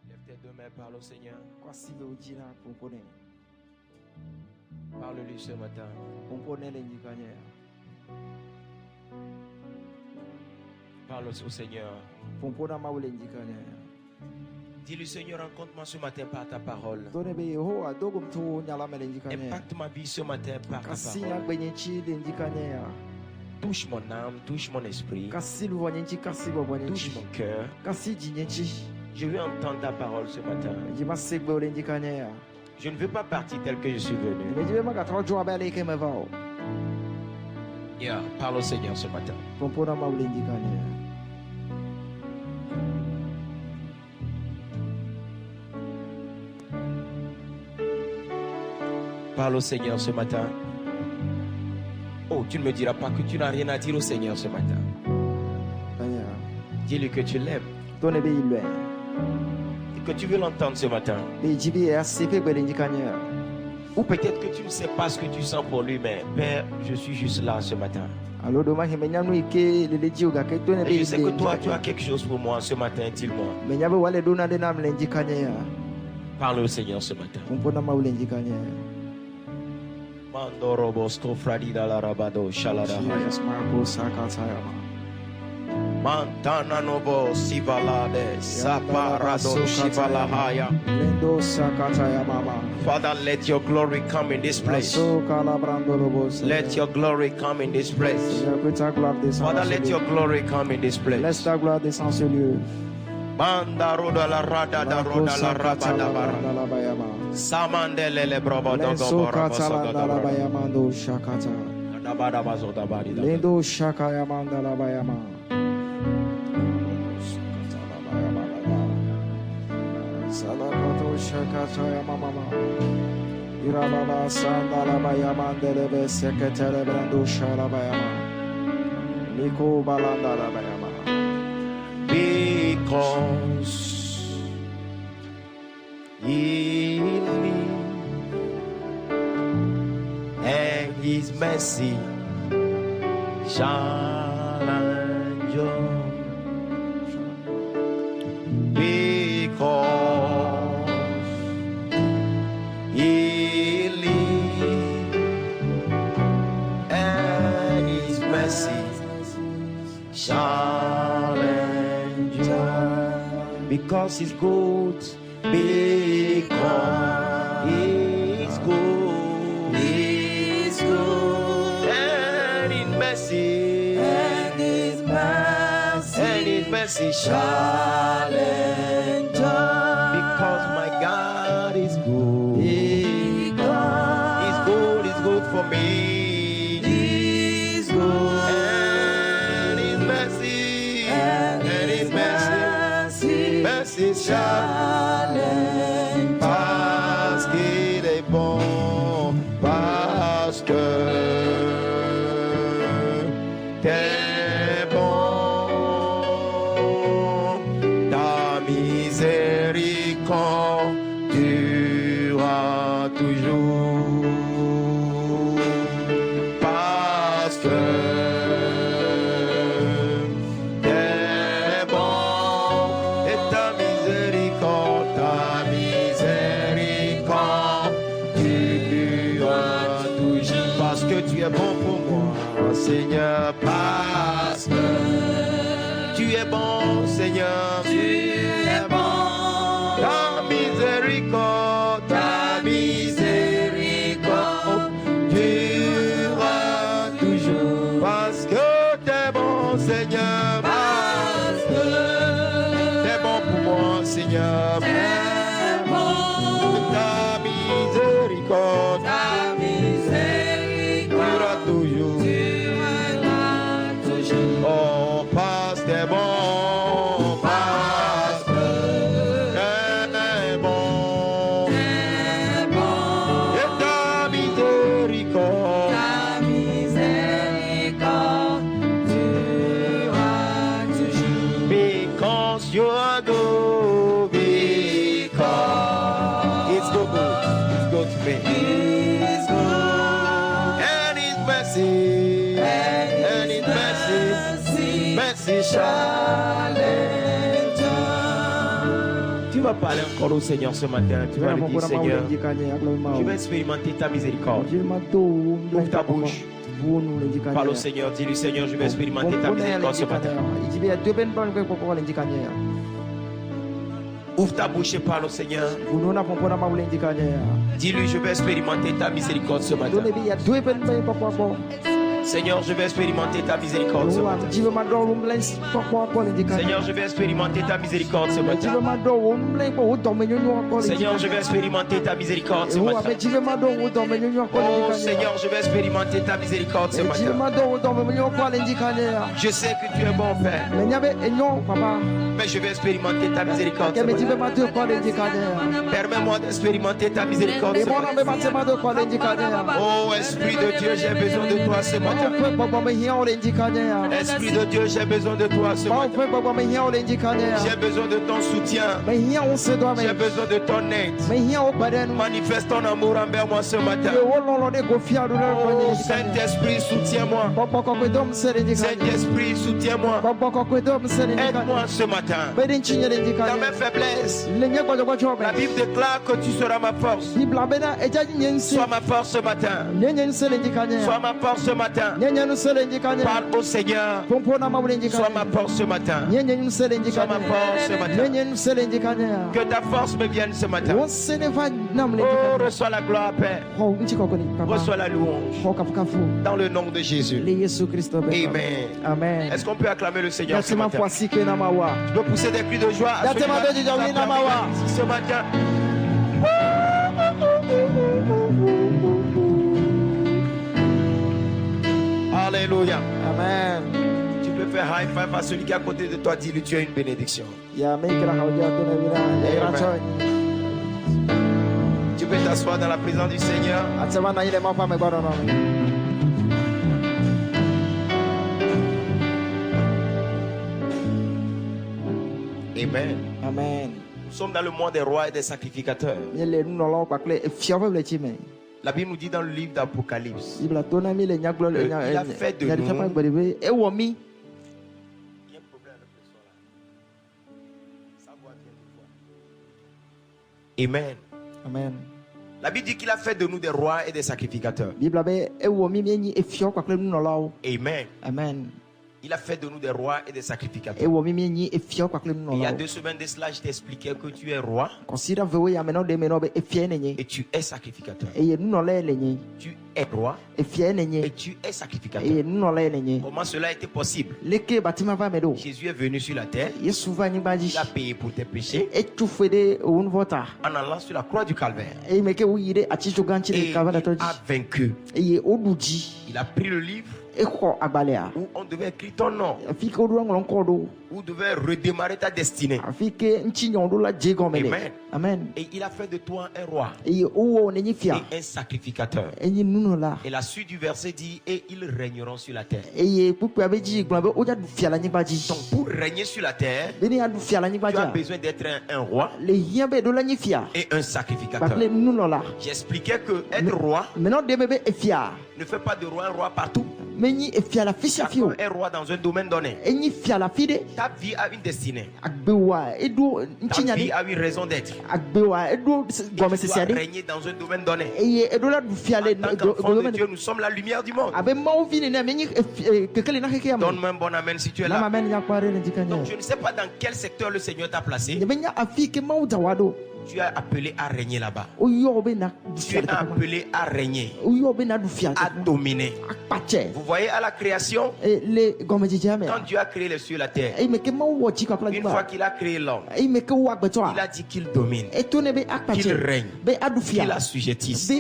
Lève tes deux mains, parle au Seigneur. Parle-lui ce matin. Parle au Seigneur. Dis-lui, Seigneur, rencontre-moi ce matin par ta parole. Impacte ma vie ce matin par ta parole. Touche mon âme, touche mon esprit. Touche mon cœur. Je veux entendre ta parole ce matin. Je ne veux pas partir tel que je suis venu. Yeah, parle au Seigneur ce matin. Parle au Seigneur ce matin. Oh, tu ne me diras pas que tu n'as rien à dire au Seigneur ce matin. Dis-lui que tu l'aimes. Et que tu veux l'entendre ce matin. Ou peut-être que tu ne sais pas ce que tu sens pour lui, mais Père, je suis juste là ce matin. Et je sais que toi, tu as quelque chose pour moi ce matin, dis-le-moi. Parle au Seigneur ce matin. Mandorobosto Fradida la Rabado Shalada. Mantana Novo Sivalade Saparado Shivalahaya. Father, let your glory come in this place. Let your glory come in this place. Father, let your glory come in this place. Laisse ta gloire descendre ce lieu. Bandaroda la rada da roda la rabada bara. Samandele le brobo dogo bora Bayamando Shakata. Dabada bazoda bari. Lendo Shakayamanda la Bayama. Salakato Shakata Yamama. Irababa Sanda la Bayama delebe Sekatele Brando Shalabayama. Nico Balanda la Bayama. Because He lives and His mercy shall endure. Because He lives and His mercy shall endure. Because He's good. Because He's good, He's good, and His mercy shall endure. Because my God is good, He's good for me, He's good, and His mercy shall endure. Parce qu'il est bon, parce que t'es bon, ta miséricorde durera toujours. Parce que t'es bon et ta miséricorde parce que tu es bon pour moi, Seigneur, parce que tu es bon, Seigneur, tu es bon, ta miséricorde durera toujours, parce que t'es bon, Seigneur, parce que t'es bon pour moi, Seigneur, t'es bon, ta miséricorde toujours. Oh, parce que t'es bon, parce que t'es bon, et ta miséricorde durera toujours. Because you are good, because it's good to me. Mercy Tu vas parler encore au Seigneur ce matin. Tu vas lui dire, Seigneur, je vais expérimenter ta miséricorde. Ouvre ta bouche. Parle au Seigneur. Dis-lui, Seigneur, je vais expérimenter ta miséricorde ce matin. Ouvre ta bouche et parle au Seigneur. Dis-lui, je vais expérimenter ta miséricorde ce matin. Seigneur, je vais expérimenter ta miséricorde ce matin. Seigneur, je vais expérimenter ta miséricorde ce matin. Seigneur, je vais expérimenter ta miséricorde ce matin. Oh Seigneur, je vais expérimenter ta miséricorde ce matin. Je sais que tu es bon, Père. Mais je vais expérimenter ta miséricorde ce matin. Permets-moi d'expérimenter ta miséricorde ce matin. Oh Esprit de Dieu, j'ai besoin de toi ce matin. Esprit de Dieu, j'ai besoin de toi ce matin. J'ai besoin de ton soutien. J'ai besoin de ton aide. Manifeste ton amour envers moi ce matin. Oh Saint-Esprit, soutiens-moi. Saint-Esprit, soutiens-moi. Aide-moi ce matin. Dans mes faiblesses, la Bible déclare que tu seras ma force. Sois ma force ce matin. Sois ma force ce matin. Parle au Seigneur. Sois ma force ce matin. Sois ma force ce matin. Que ta force me vienne ce matin. Oh, reçois la gloire, Père. Reçois la louange. Dans le nom de Jésus. Amen. Amen. Est-ce qu'on peut acclamer le Seigneur ce matin? Tu peux pousser des cris de joie à ce matin. Alléluia. Amen. Tu peux faire high five à celui qui est à côté de toi. Dis-lui, tu as une bénédiction. Tu peux t'asseoir dans la présence du Seigneur. Amen. Amen. Nous sommes dans le mois des rois et des sacrificateurs. La Bible nous dit dans le livre d'Apocalypse, il a fait de nous. Il y a un problème avec le son là. Ça va bien. Amen. Amen. La Bible dit qu'il a fait de nous des rois et des sacrificateurs. Amen. Amen. Il a fait de nous des rois et des sacrificateurs. Il y a 2 semaines de cela, je t'expliquais que tu es roi et tu es sacrificateur. Tu es roi et tu es sacrificateur. Comment cela a été possible? Jésus est venu sur la terre. Il a payé pour tes péchés en allant sur la croix du Calvaire. Et il a vaincu. Il a pris le livre où on devait écrire ton nom, où devait redémarrer ta destinée. Amen. Amen. Et il a fait de toi un roi et un sacrificateur. Et la suite du verset dit, et ils régneront sur la terre. Donc pour régner sur la terre, tu as besoin d'être un roi et un sacrificateur. J'expliquais que être roi ne fait pas de roi un roi partout. Chacun est roi dans un domaine donné. Ta vie a une destinée. Ta vie a une raison d'être. Tu dois régner dans un domaine donné. En tant qu'enfant de Dieu, nous sommes la lumière du monde. Donne-moi un bon amen si tu es là. Donc je ne sais pas dans quel secteur le Seigneur t'a placé. Tu es appelé à régner là-bas. Tu es appelé à régner, à dominer. Vous voyez à la création, quand Dieu a créé les cieux et la terre, une fois qu'il a créé l'homme, il a dit qu'il domine, qu'il règne, qu'il assujettisse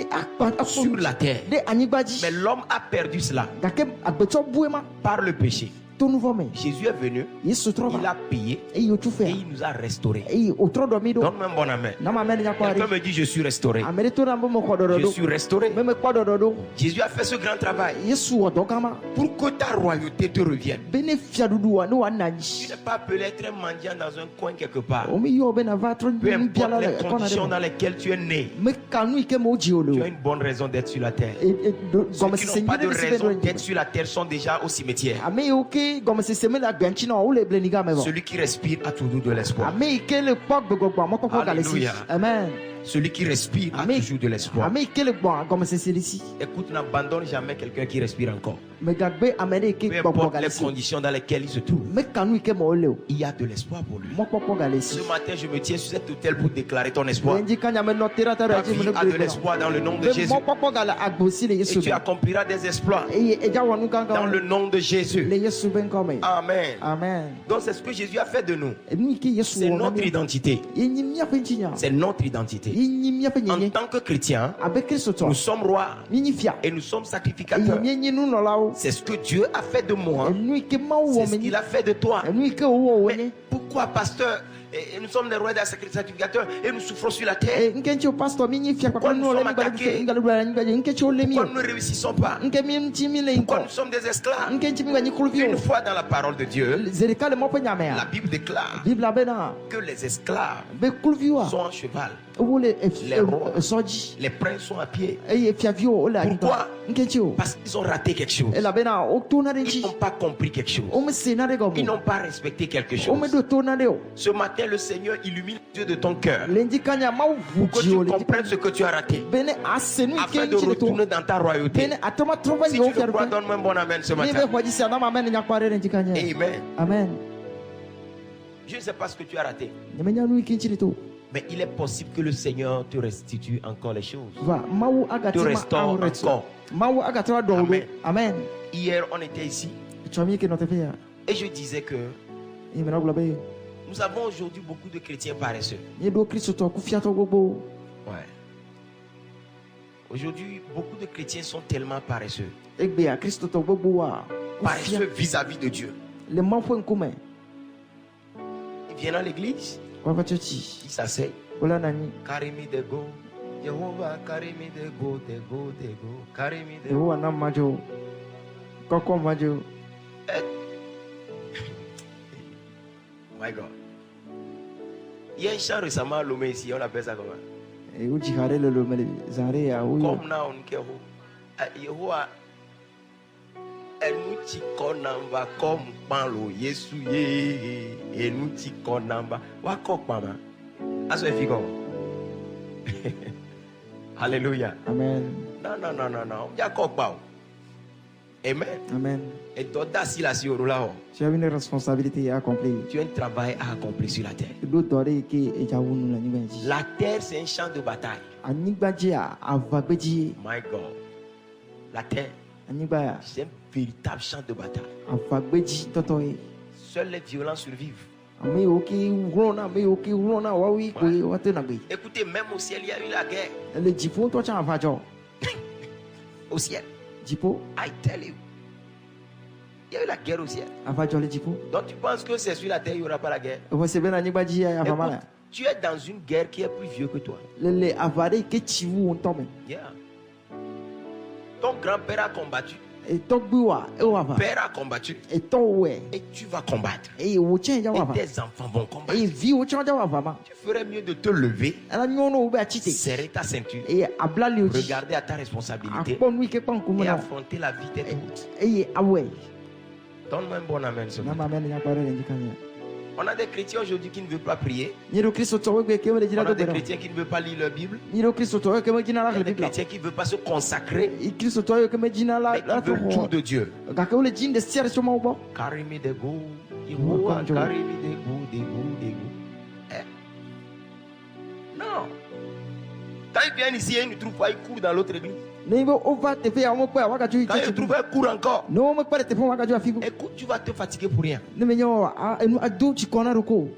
sur la terre. Mais l'homme a perdu cela par le péché. Jésus est venu, il a payé et il nous a restaurés. Donne-moi un bon amen. Quelqu'un me dit je suis restauré. Je suis restauré. Jésus a fait ce grand travail pour que ta royauté te revienne. Tu n'es pas appelé à être un mendiant dans un coin quelque part. Peu importe les conditions dans lesquelles tu es né, tu as une bonne raison d'être sur la terre. Ceux qui n'ont pas de raison d'être sur la terre sont déjà au cimetière. Celui qui respire a toujours de l'espoir. Alléluia. Amen. Celui qui respire a toujours de l'espoir. Écoute, n'abandonne jamais quelqu'un qui respire encore. Peu importe les conditions dans lesquelles il se trouve, il y a de l'espoir pour lui. Ce matin, je me tiens sur cet autel pour déclarer ton espoir. Ta vie a de l'espoir dans le nom de Jésus. Et tu accompliras des exploits dans le nom de Jésus. Amen. Amen. Donc c'est ce que Jésus a fait de nous. C'est notre identité. C'est notre identité. En tant que chrétiens, nous sommes rois et nous sommes sacrificateurs. C'est ce que Dieu a fait de moi. C'est ce qu'il a fait de toi. Mais pourquoi, pasteur, nous sommes des rois et des sacrificateurs et nous souffrons sur la terre? Pourquoi nous sommes attaqués? Pourquoi nous ne réussissons pas? Pourquoi nous sommes des esclaves? Une fois dans la parole de Dieu, la Bible déclare que les esclaves sont en cheval. Les rois, les princes sont à pied. Pourquoi? Parce qu'ils ont raté quelque chose. Ils n'ont pas compris quelque chose. Ils n'ont pas respecté quelque chose. Ce matin, le Seigneur illumine les yeux de ton cœur pour que tu comprennes ce que tu as raté, afin de retourner dans ta royauté. Si tu le crois, donne-moi un bon amen ce matin. Amen. Amen. Je ne sais pas ce que tu as raté, mais il est possible que le Seigneur te restitue encore les choses, te restaure encore. Amen. Amen. Hier, on était ici et je disais que nous avons aujourd'hui beaucoup de chrétiens paresseux. Ouais. Aujourd'hui, beaucoup de chrétiens sont tellement paresseux. Paresseux vis-à-vis de Dieu. Ils viennent à l'église, ils s'asseyent. Karimi de go, Jehovah, Karimi de go, de go, de go, Karimi de go. My God. Il y a un chant récemment à Lomé ici, on appelle ça comment? Comme là, on kero. Yehowa, enuti konamba comme panlo Yesu ye, enuti konamba. Wako pama. Aso efiko. Alléluia. Amen. Non. Yako pao. Amen. Amen. Et toi, si la si là. Tu as une responsabilité à accomplir. Tu as un travail à accomplir sur la terre. La terre, c'est un champ de bataille. My God. La terre, c'est un véritable champ de bataille. Seuls les violents survivent. Écoutez, même au ciel, il y a eu la guerre. Au ciel. I tell you. Il y a eu la guerre au ciel. Donc tu penses que c'est sur la terre, il n'y aura pas la guerre? Écoute, tu es dans une guerre qui est plus vieux que toi. Yeah. Ton grand-père a combattu. Ton père a combattu. Et tu vas combattre. Et tes enfants vont combattre. Tu ferais mieux de te lever, serrer ta ceinture, regarder à ta responsabilité et affronter la vie tête haute. Donne-moi un bon amen ce matin. On a des chrétiens aujourd'hui qui ne veulent pas prier. On a des chrétiens qui ne veulent pas lire leur Bible. Il y a des chrétiens qui ne veulent pas se consacrer. Mais ils veulent tout de Dieu. Karimi de go, Yehowa, karimi de go, de go, de go. Non. Quand ils viennent ici, ils ne trouvent pas, ils courent dans l'autre église. Quand ils trouvent un cours encore. Écoute, tu vas te fatiguer pour rien. Tu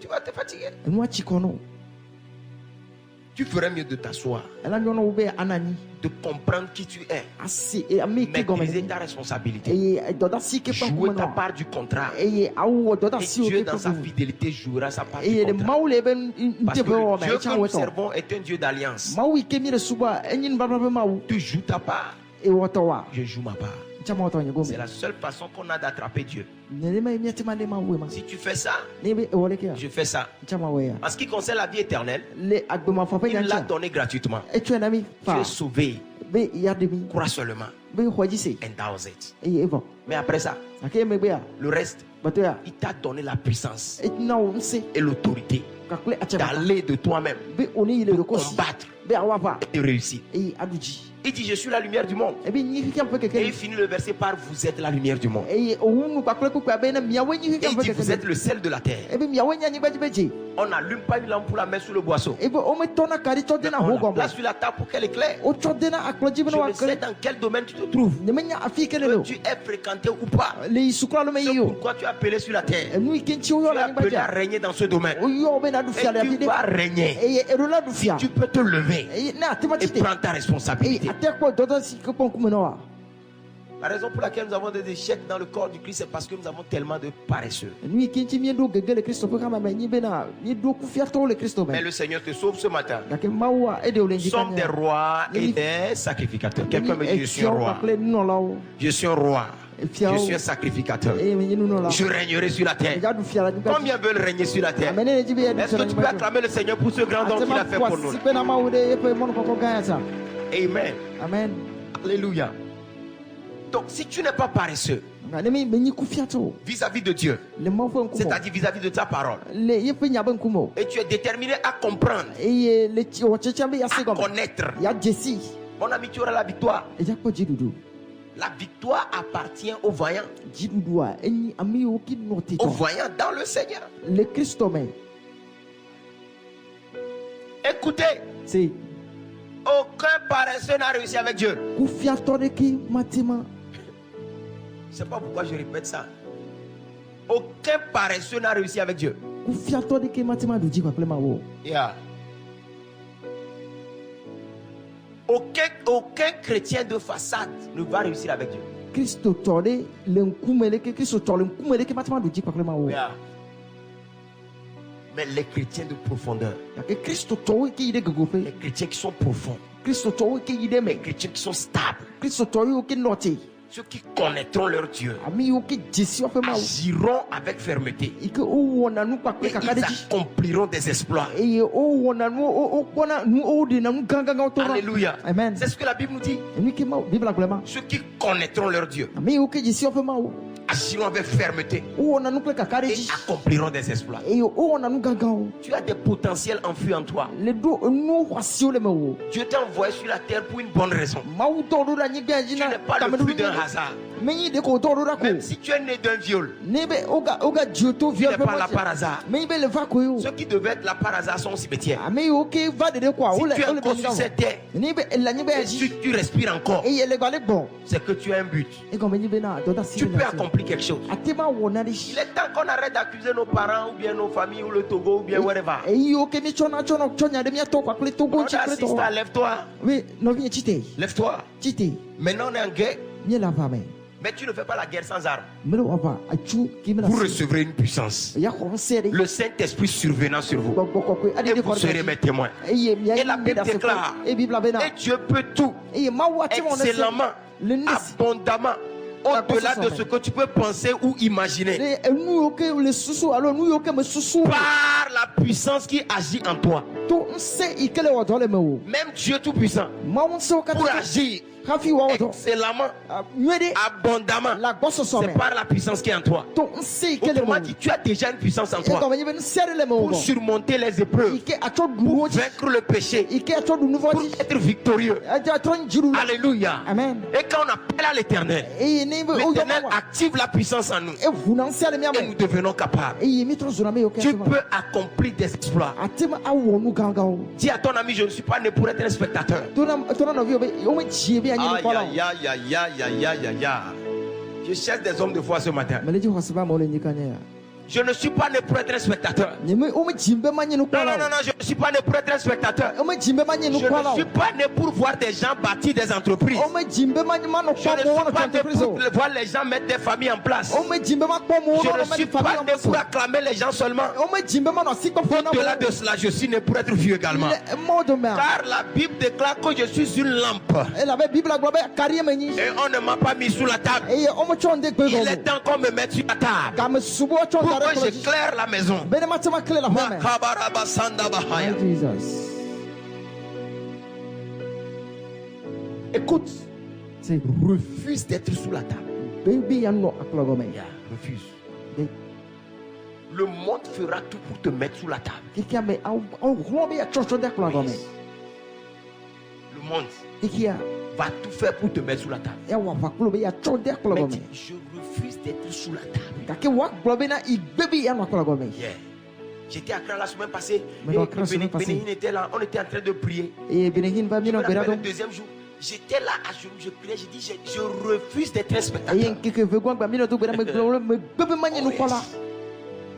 vas te fatiguer. Tu ferais mieux de t'asseoir, de comprendre qui tu es, maîtriser ta responsabilité, jouer ta part du contrat. Et Dieu, dans sa fidélité, jouera sa part du contrat. Parce que le Dieu que nous servons est un Dieu d'alliance. Tu joues ta part, je joue ma part. C'est la seule façon qu'on a d'attraper Dieu. Si tu fais ça, je fais ça. En ce qui concerne la vie éternelle, il l'a donné gratuitement. Tu es sauvé. Crois seulement. And thou it. Mais après ça, le reste, il t'a donné la puissance et l'autorité d'aller de toi-même pour combattre et de réussir. Il dit, je suis la lumière du monde. Et il finit le verset par, vous êtes la lumière du monde. Et il dit, vous êtes le sel de la terre. On n'allume pas une lampe pour la mettre sous le boisseau. On la place sur la table pour qu'elle éclaire. Je ne sais dans quel domaine tu te trouves, que tu es fréquenté ou pas. C'est pourquoi tu es appelé sur la terre. Tu es appelé à régner dans ce domaine. Et tu vas régner. Si tu peux te lever et prendre ta responsabilité. La raison pour laquelle nous avons des échecs dans le corps du Christ, c'est parce que nous avons tellement de paresseux. Mais le Seigneur te sauve ce matin. Nous sommes des rois et des sacrificateurs. Quelqu'un me dit, je suis un roi. Je suis un roi. Je suis un sacrificateur. Je régnerai sur la terre. Combien veulent régner sur la terre? Est-ce que tu peux acclamer le Seigneur pour ce grand don qu'il a fait pour nous? Amen. Amen. Alléluia. Donc si tu n'es pas paresseux vis-à-vis de Dieu, c'est-à-dire vis-à-vis de ta parole, et tu es déterminé à comprendre, à connaître, mon ami, tu auras la victoire. La victoire appartient aux voyants. Aux voyants dans le Seigneur. Écoutez, aucun paresseux n'a réussi avec Dieu. Je ne sais pas pourquoi je répète ça. Aucun paresseux n'a réussi avec Dieu. Yeah. Aucun chrétien de façade ne va réussir avec Dieu. Yeah. Mais les chrétiens de profondeur, les chrétiens qui sont profonds, les chrétiens qui sont stables, ceux qui connaîtront leur Dieu, agiront avec fermeté et ils accompliront des exploits. Alléluia. C'est ce que la Bible nous dit. Ceux qui connaîtront leur Dieu agiront avec fermeté et accompliront des exploits. Tu as des potentiels enfouis en toi. Dieu t'a envoyé sur la terre pour une bonne raison. Tu n'es pas le fruit d'un hasard. Même si tu es né d'un viol, tu n'es pas là par hasard. Ceux qui devaient être là par hasard sont au cimetière. Si tu es encore sur cette terre et si tu respires encore, c'est que tu as un but. Tu peux accomplir quelque chose. Il est temps qu'on arrête d'accuser nos parents ou bien nos familles ou le Togo ou bien wherever. Lève-toi. Lève-toi. Maintenant on est en guerre. Mais tu ne fais pas la guerre sans armes. Vous recevrez une puissance. Le Saint-Esprit survenant sur vous. Et vous serez mes témoins. Et la Bible déclare, et Dieu peut tout, excellemment, abondamment, au-delà de ce que tu peux penser ou imaginer, par la puissance qui agit en toi. Même Dieu Tout-Puissant, pour agir excellemment, abondamment, c'est par la puissance qui est en toi. Autrement dit, tu as déjà une puissance en toi pour surmonter les épreuves, pour vaincre le péché, pour être victorieux. Alléluia. Amen. Et quand on appelle à l'Éternel, l'Éternel active la puissance en nous et nous devenons capables. Tu peux accomplir des exploits. Dis à ton ami, je ne suis pas né pour être un spectateur. Aïe, aïe, aïe, aïe, aïe, aïe, aïe. Je cherche des hommes de foi ce matin. Je ne suis pas né pour être un spectateur. Non, non, non, je ne suis pas né pour être un spectateur. Je ne suis pas né pour voir des gens bâtir des entreprises. Je ne suis pas né pour voir les gens mettre des familles en place. Je ne suis pas né pour acclamer les gens seulement. Au-delà de cela, je suis né pour être vieux également. Car la Bible déclare que je suis une lampe. Et on ne m'a pas mis sous la table. Il est temps qu'on me mette sur la table. Moi, j'éclaire la maison. Écoute, Si. refuse d'être sous la table. Baby yanno aklogome. Yeah, refuse. De. Le monde fera tout pour te mettre sous la table. Kikia me au robe ya chocho de aklogome. Oui. Le monde Kikia va tout faire pour te mettre sous la table. ya wa faklobe ya chocho de Mais aklogome. dis, je refuse d'être sous la table. Kake wa globe na I baby yanno aklogome. Yeah. J'étais à Accra la semaine passée. Mais dans Accra, semaine passée. Bénéhine était là. On était en train de prier. Et Benehin va Je me mino rappelle berado. le deuxième jour. J'étais là à genoux, je priais. J'ai dit, je refuse d'être un spectateur. Ayen keke vegwa ba mino to bera me globe me bebe manye no kola.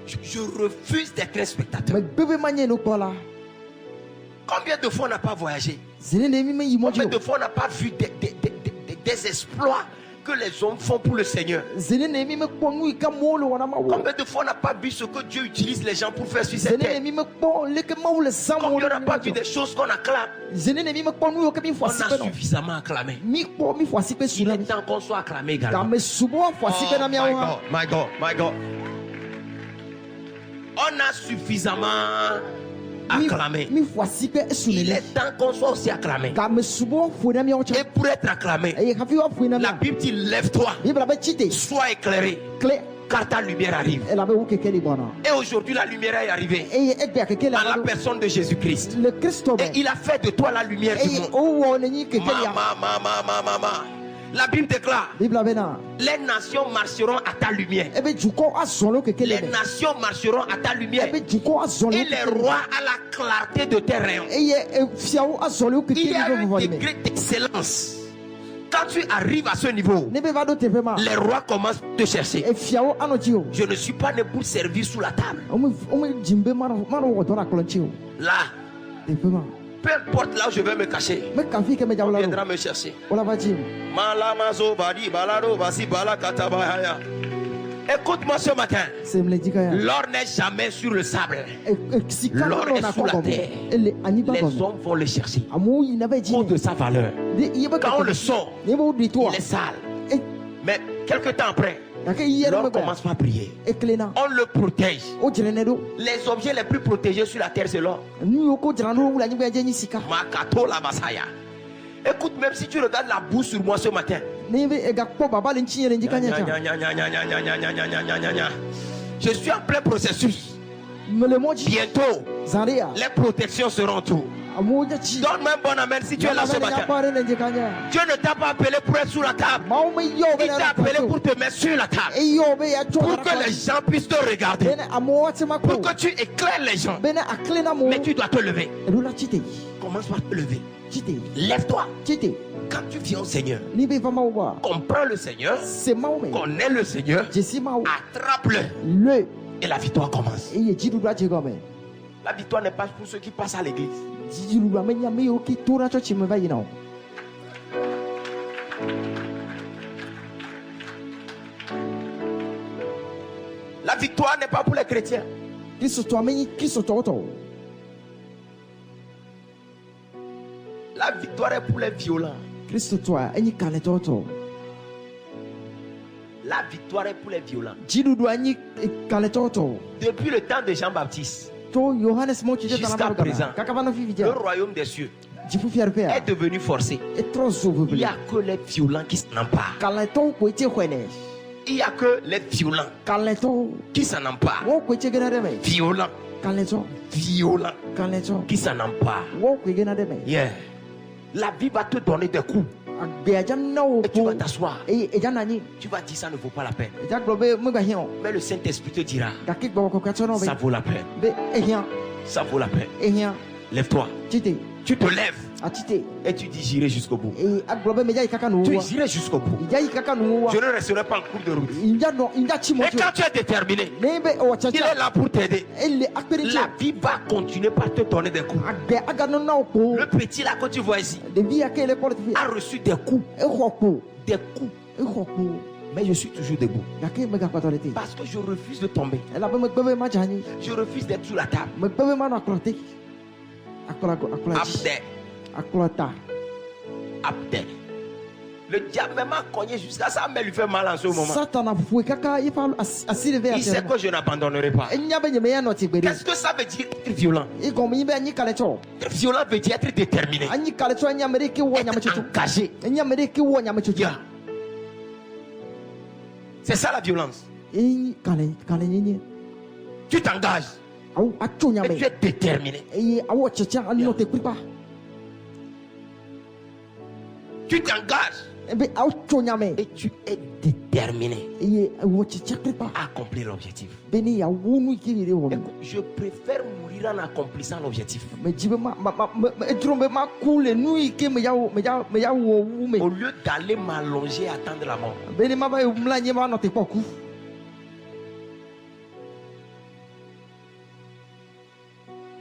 Je refuse d'être un spectateur. Me bebe manye no kola. Combien de fois on n'a pas voyagé? Zene ne mi me yimojo. Combien de fois on n'a pas vu des exploits que les hommes font pour le Seigneur? Zene ne mi me kwanu ika molo wana ma wo. Combien de fois on n'a pas vu ce que Dieu utilise les gens pour faire sur cette Zene ne terre? mi me kwa leke ma wo le samo. Combien on n'a pas vu des choses qu'on acclame? Zene ne mi me kwanu yo ke mi On fwasi a pe no. suffisamment acclamé. Mi kwa mi fwasi pe Il suna. est temps qu'on soit acclamé Ka également. me subo fwasi pe na mi my awa. God, my God, my God. On a suffisamment acclamé. Mi fwasi pe Il sunele. est temps qu'on soit aussi acclamé. Ka me subo fwe na mi awa. Et pour être acclamé, Eye ka fi wa fwe na mi. la Bible dit lève-toi, Bibla be chite. sois éclairé, Kle car ta lumière arrive. ela be wo keke li bona. Et aujourd'hui, la lumière est arrivée Eye egbe keke dans la la personne de Jésus-Christ. le Christo be. Et il a fait de toi la lumière du Eye monde. o wo ne ni keke ya. Mama. La Bible déclare, Bibla be na. les nations marcheront à ta lumière. Ebe juko azolo keke Les le. nations marcheront à ta lumière. Ebe juko azolo. Et les rois à la clarté de tes rayons. Eye fiawo azolo keke Il y li a go un vo me. degré d'excellence. Quand tu arrives à ce niveau, Ne be va do tepe ma. les rois commencent à te chercher. E fiawo anoji o. Je ne suis pas né pour servir sous la table. O me jimbe maro wo to na klonchi o. Là, Tepe ma. peu importe là où je vais me cacher, Me ka fi ke me on jawla. viendra me chercher. Ola va jim. Malamazo badi balado basi bala katabaya. Écoute-moi ce matin. Se me le dika ya. L'or n'est jamais sur le sable. Sika L'or no est na sous ko la go. terre. Ele aniba Les go. hommes vont le chercher. Amu yi na be Cause de jim. sa valeur. De yeba Quand on le sort, Ne bo di to. il est sale. E Mais quelque temps après, ka ke yero l'or me ba. commence pas à briller. E klena. On le protège. O jene do. Les objets les plus protégés sur la terre, c'est l'or. Ni yo ko jana do wula ni be jenyi sika. Makato la Masaya. Écoute, même si tu regardes la boue sur moi ce matin, Ne be e ga ko baba le nchi yele ndika nya cha. je suis en plein processus. Me le moji. Bientôt, Zaria. les protections seront tout. Amu ja chi. Donne-moi un bon amen si tu es là ce matin. Dieu ne t'a pas appelé pour être sous la table. Il t'a appelé pour te mettre sur la table. Pour que les gens puissent te regarder. Pour que tu éclaires les gens. Mais tu dois te lever. Commence par te lever. Lève-toi. Quand tu viens au Seigneur, comprends le Seigneur, connais le Seigneur, attrape-le. Et la victoire commence. La victoire n'est pas pour ceux qui passent à l'église. La victoire n'est pas pour les chrétiens. La victoire est pour les violents. La victoire est pour les violents. Depuis le temps de Jean-Baptiste jusqu'à présent, le royaume des cieux est devenu forcé. Il n'y a que les violents qui s'en emparent. Il n'y a que les violents qui s'en emparent. Violents. Violents qui s'en emparent. Yeah. La vie va te donner des coups. Et tu vas t'asseoir. Tu vas dire ça ne vaut pas la peine. Mais le Saint-Esprit te dira ça vaut la peine. Ça vaut la peine. Lève-toi. Tu te lèves. Et tu dis j'irai jusqu'au bout. Tu irais jusqu'au bout. Je ne resterai pas en cours de route. Et quand tu es déterminé, il est là pour t'aider. La vie va continuer par te donner des coups. Le petit là que tu vois ici a reçu des coups. Des coups. Mais je suis toujours debout. Parce que je refuse de tomber. Je refuse d'être sous la table. Up there. Le diable m'a cogné jusqu'à ça, mais lui fait mal en ce moment. Il sait que je n'abandonnerai pas. Qu'est-ce que ça veut dire être violent? Être violent veut dire être déterminé. Être engagé. Yeah. C'est ça la violence. Tu t'engages. Et tu es déterminé. Tu t'engages. Et tu es déterminé à accomplir l'objectif. Je préfère mourir en accomplissant l'objectif au lieu d'aller m'allonger et attendre la mort.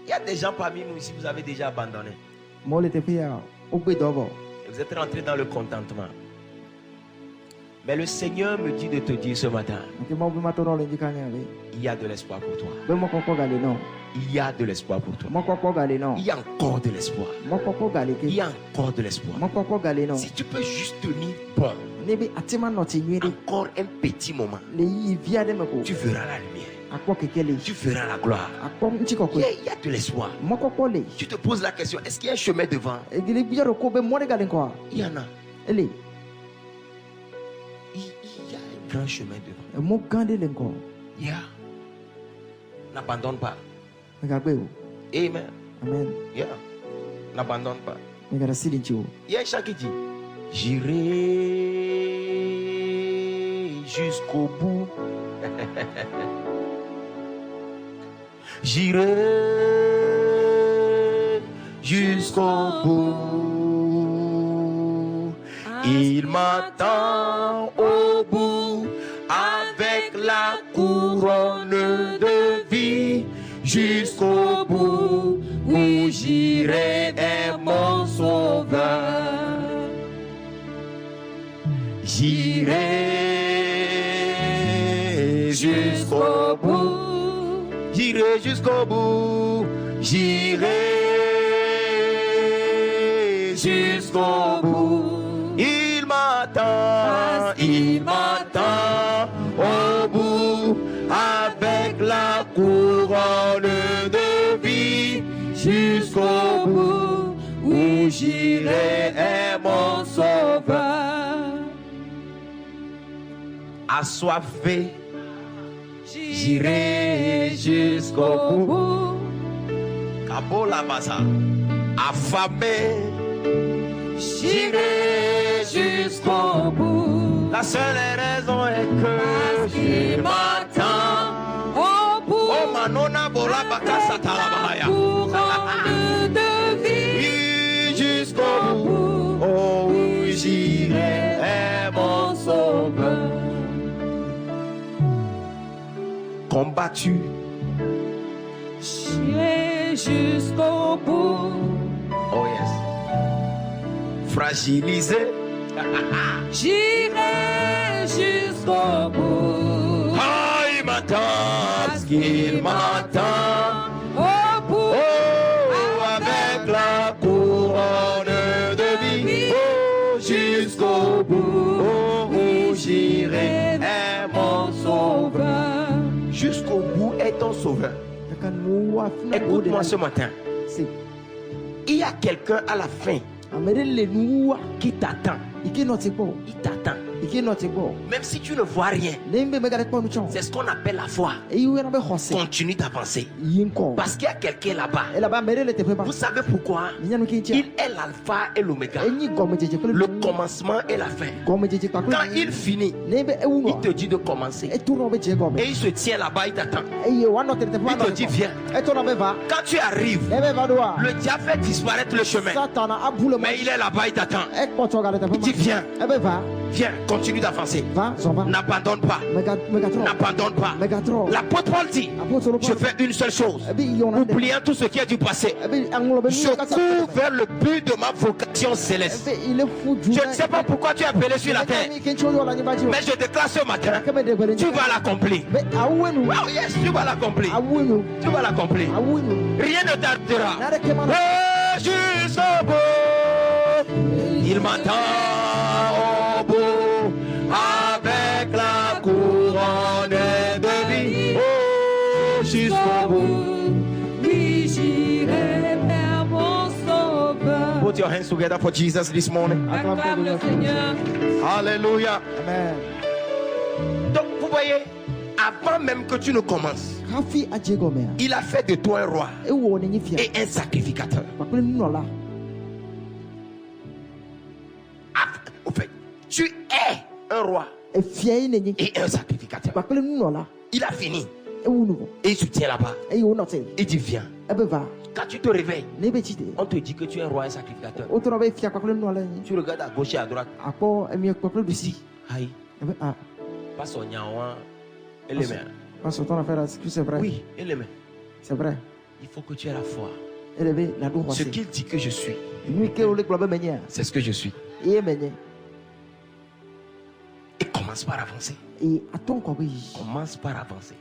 Il y a des gens parmi nous ici, vous avez déjà abandonné. Vous êtes rentré dans le contentement. Mais le Seigneur me dit de te dire ce matin, il y a de l'espoir pour toi. Il y a de l'espoir pour toi. Il y a encore de l'espoir. Il y a encore de l'espoir. Si tu peux juste tenir bon, encore un petit moment, tu verras la lumière. Tu verras la gloire. Il y a de l'espoir. Tu te poses la question, est-ce qu'il y a un chemin devant? Il y en a. Il y a un grand chemin devant. Yeah. N'abandonne pas. Amen. Yeah. N'abandonne pas. Il y a un chant qui dit, j'irai jusqu'au bout. J'irai jusqu'au bout. Il m'attend au bout avec la couronne de vie. Jusqu'au bout où j'irai est mon sauveur. J'irai jusqu'au bout. J'irai jusqu'au bout. J'irai jusqu'au bout. Il m'attend au bout avec la couronne de vie. Jusqu'au bout où j'irai est mon sauveur. Assoiffé, j'irai jusqu'au bout. Kabola Basa. Affamé, j'irai jusqu'au bout. La seule raison est que il m'attend au bout. Oh manona bola bakasa talabaya. De vie jusqu'au bout. Oh oui, j'irai est mon sauveur. Combattu, j'irai jusqu'au bout. Oh yes. Fragilisé, j'irai jusqu'au bout. Ah, il m'attend, parce qu'il m'attend au bout. Oh, avec la couronne de vie. Oh, jusqu'au bout. Oh, où j'irai est mon sauveur. Jusqu'au bout est ton sauveur. Écoute-moi ce matin. Il y a quelqu'un à la fin qui t'attend. Il t'attend. Même si tu ne vois rien, c'est ce qu'on appelle la foi. Continue d'avancer. Parce qu'il y a quelqu'un là-bas. Vous savez pourquoi? Il est l'alpha et l'oméga, le commencement et la fin. Quand il finit, il te dit de commencer. Et il se tient là-bas, il t'attend. Il te dit viens. Quand tu arrives, le diable fait disparaître le chemin, mais il est là-bas, il t'attend. Il dit viens. Viens, continue d'avancer. N'abandonne pas. N'abandonne pas. L'apôtre Paul dit, je fais une seule chose. Oubliant tout ce qui est du passé, je cours vers le but de ma vocation céleste. Je ne sais pas pourquoi tu es appelé sur la terre, mais je déclare ce matin, tu vas l'accomplir. Oh yes, tu vas l'accomplir. Tu vas l'accomplir. Rien ne t'arrêtera. Jusqu'au bout, il m'attend. beau, avec la couronne de vie. Oh, jusqu'au bout. Oui, j'irai vers mon sauveur. Put your hands together for Jesus this morning. Acclame le Seigneur. Hallelujah. Amen. Donc, vous voyez, avant même que tu ne commences, il a fait de toi un roi et un sacrificateur. Au fait, tu es un roi et un sacrificateur. Il a fini. Et il se tient là-bas. Il dit viens. Quand tu te réveilles, on te dit que tu es un roi et un sacrificateur. Tu regardes à gauche et à droite. Ici, aïe. Pas son nyaouan. Et les mains. C'est vrai. Oui, et les mains. C'est vrai. Il faut que tu aies la foi. Ce Ce qu'il dit que je suis, c'est ce que je suis. Et commence par avancer. Commence par avancer.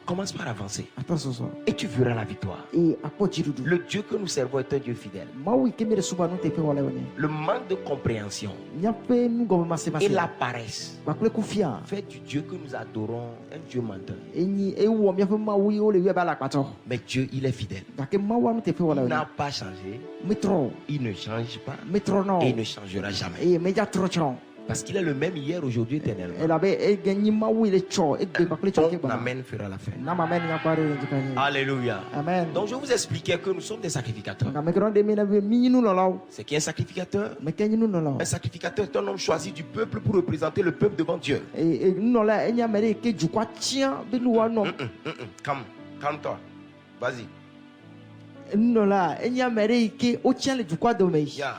Commence par avancer. Et tu verras la victoire. Le Dieu que nous servons est un Dieu fidèle. Le manque de compréhension et la paresse fait du Dieu que nous adorons un Dieu menteur. Mais Dieu, il est fidèle. Il n'a pas changé. Il ne change pas. Et il ne changera jamais. Parce qu'il est le même hier, aujourd'hui, éternellement. Ton amen fera la fête. Alléluia. Amen. Donc je vous expliquais que nous sommes des sacrificateurs. C'est qui est un sacrificateur? Un sacrificateur est un homme choisi du peuple pour représenter le peuple devant Dieu. Calme-toi. Vas-y. Yeah.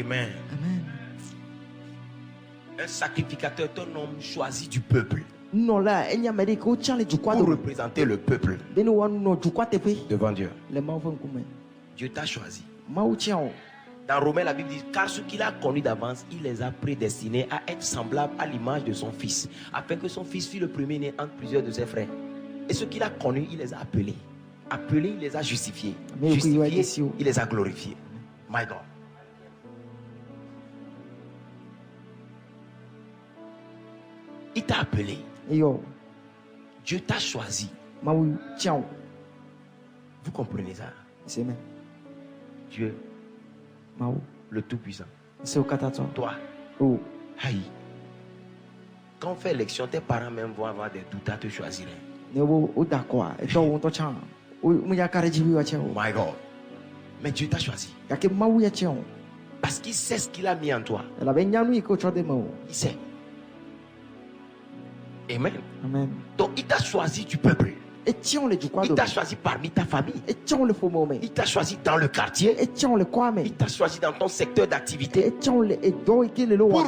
Amen. Un sacrificateur est un homme choisi du peuple pour représenter le peuple devant Dieu. Dieu t'a choisi. Dans Romains, la Bible dit, car ce qu'il a connu d'avance, il les a prédestinés à être semblables à l'image de son fils, afin que son fils fût le premier-né entre plusieurs de ses frères. Et ce qu'il a connu, il les a appelés. Appelés, il les a justifiés. Justifiés, il les a glorifiés. My God. Il t'a appelé. Dieu t'a choisi. Vous comprenez ça? Dieu, le Tout-Puissant. Toi, aïe. Quand on fait élection, tes parents même vont avoir des doutes à te choisir. My God. Mais Dieu t'a choisi. Parce qu'il sait ce qu'il a mis en toi. Il sait. Amen. Amen. Donc il t'a choisi du peuple. Il t'a choisi parmi ta famille. Il t'a choisi dans le quartier. Il t'a choisi dans ton secteur d'activité pour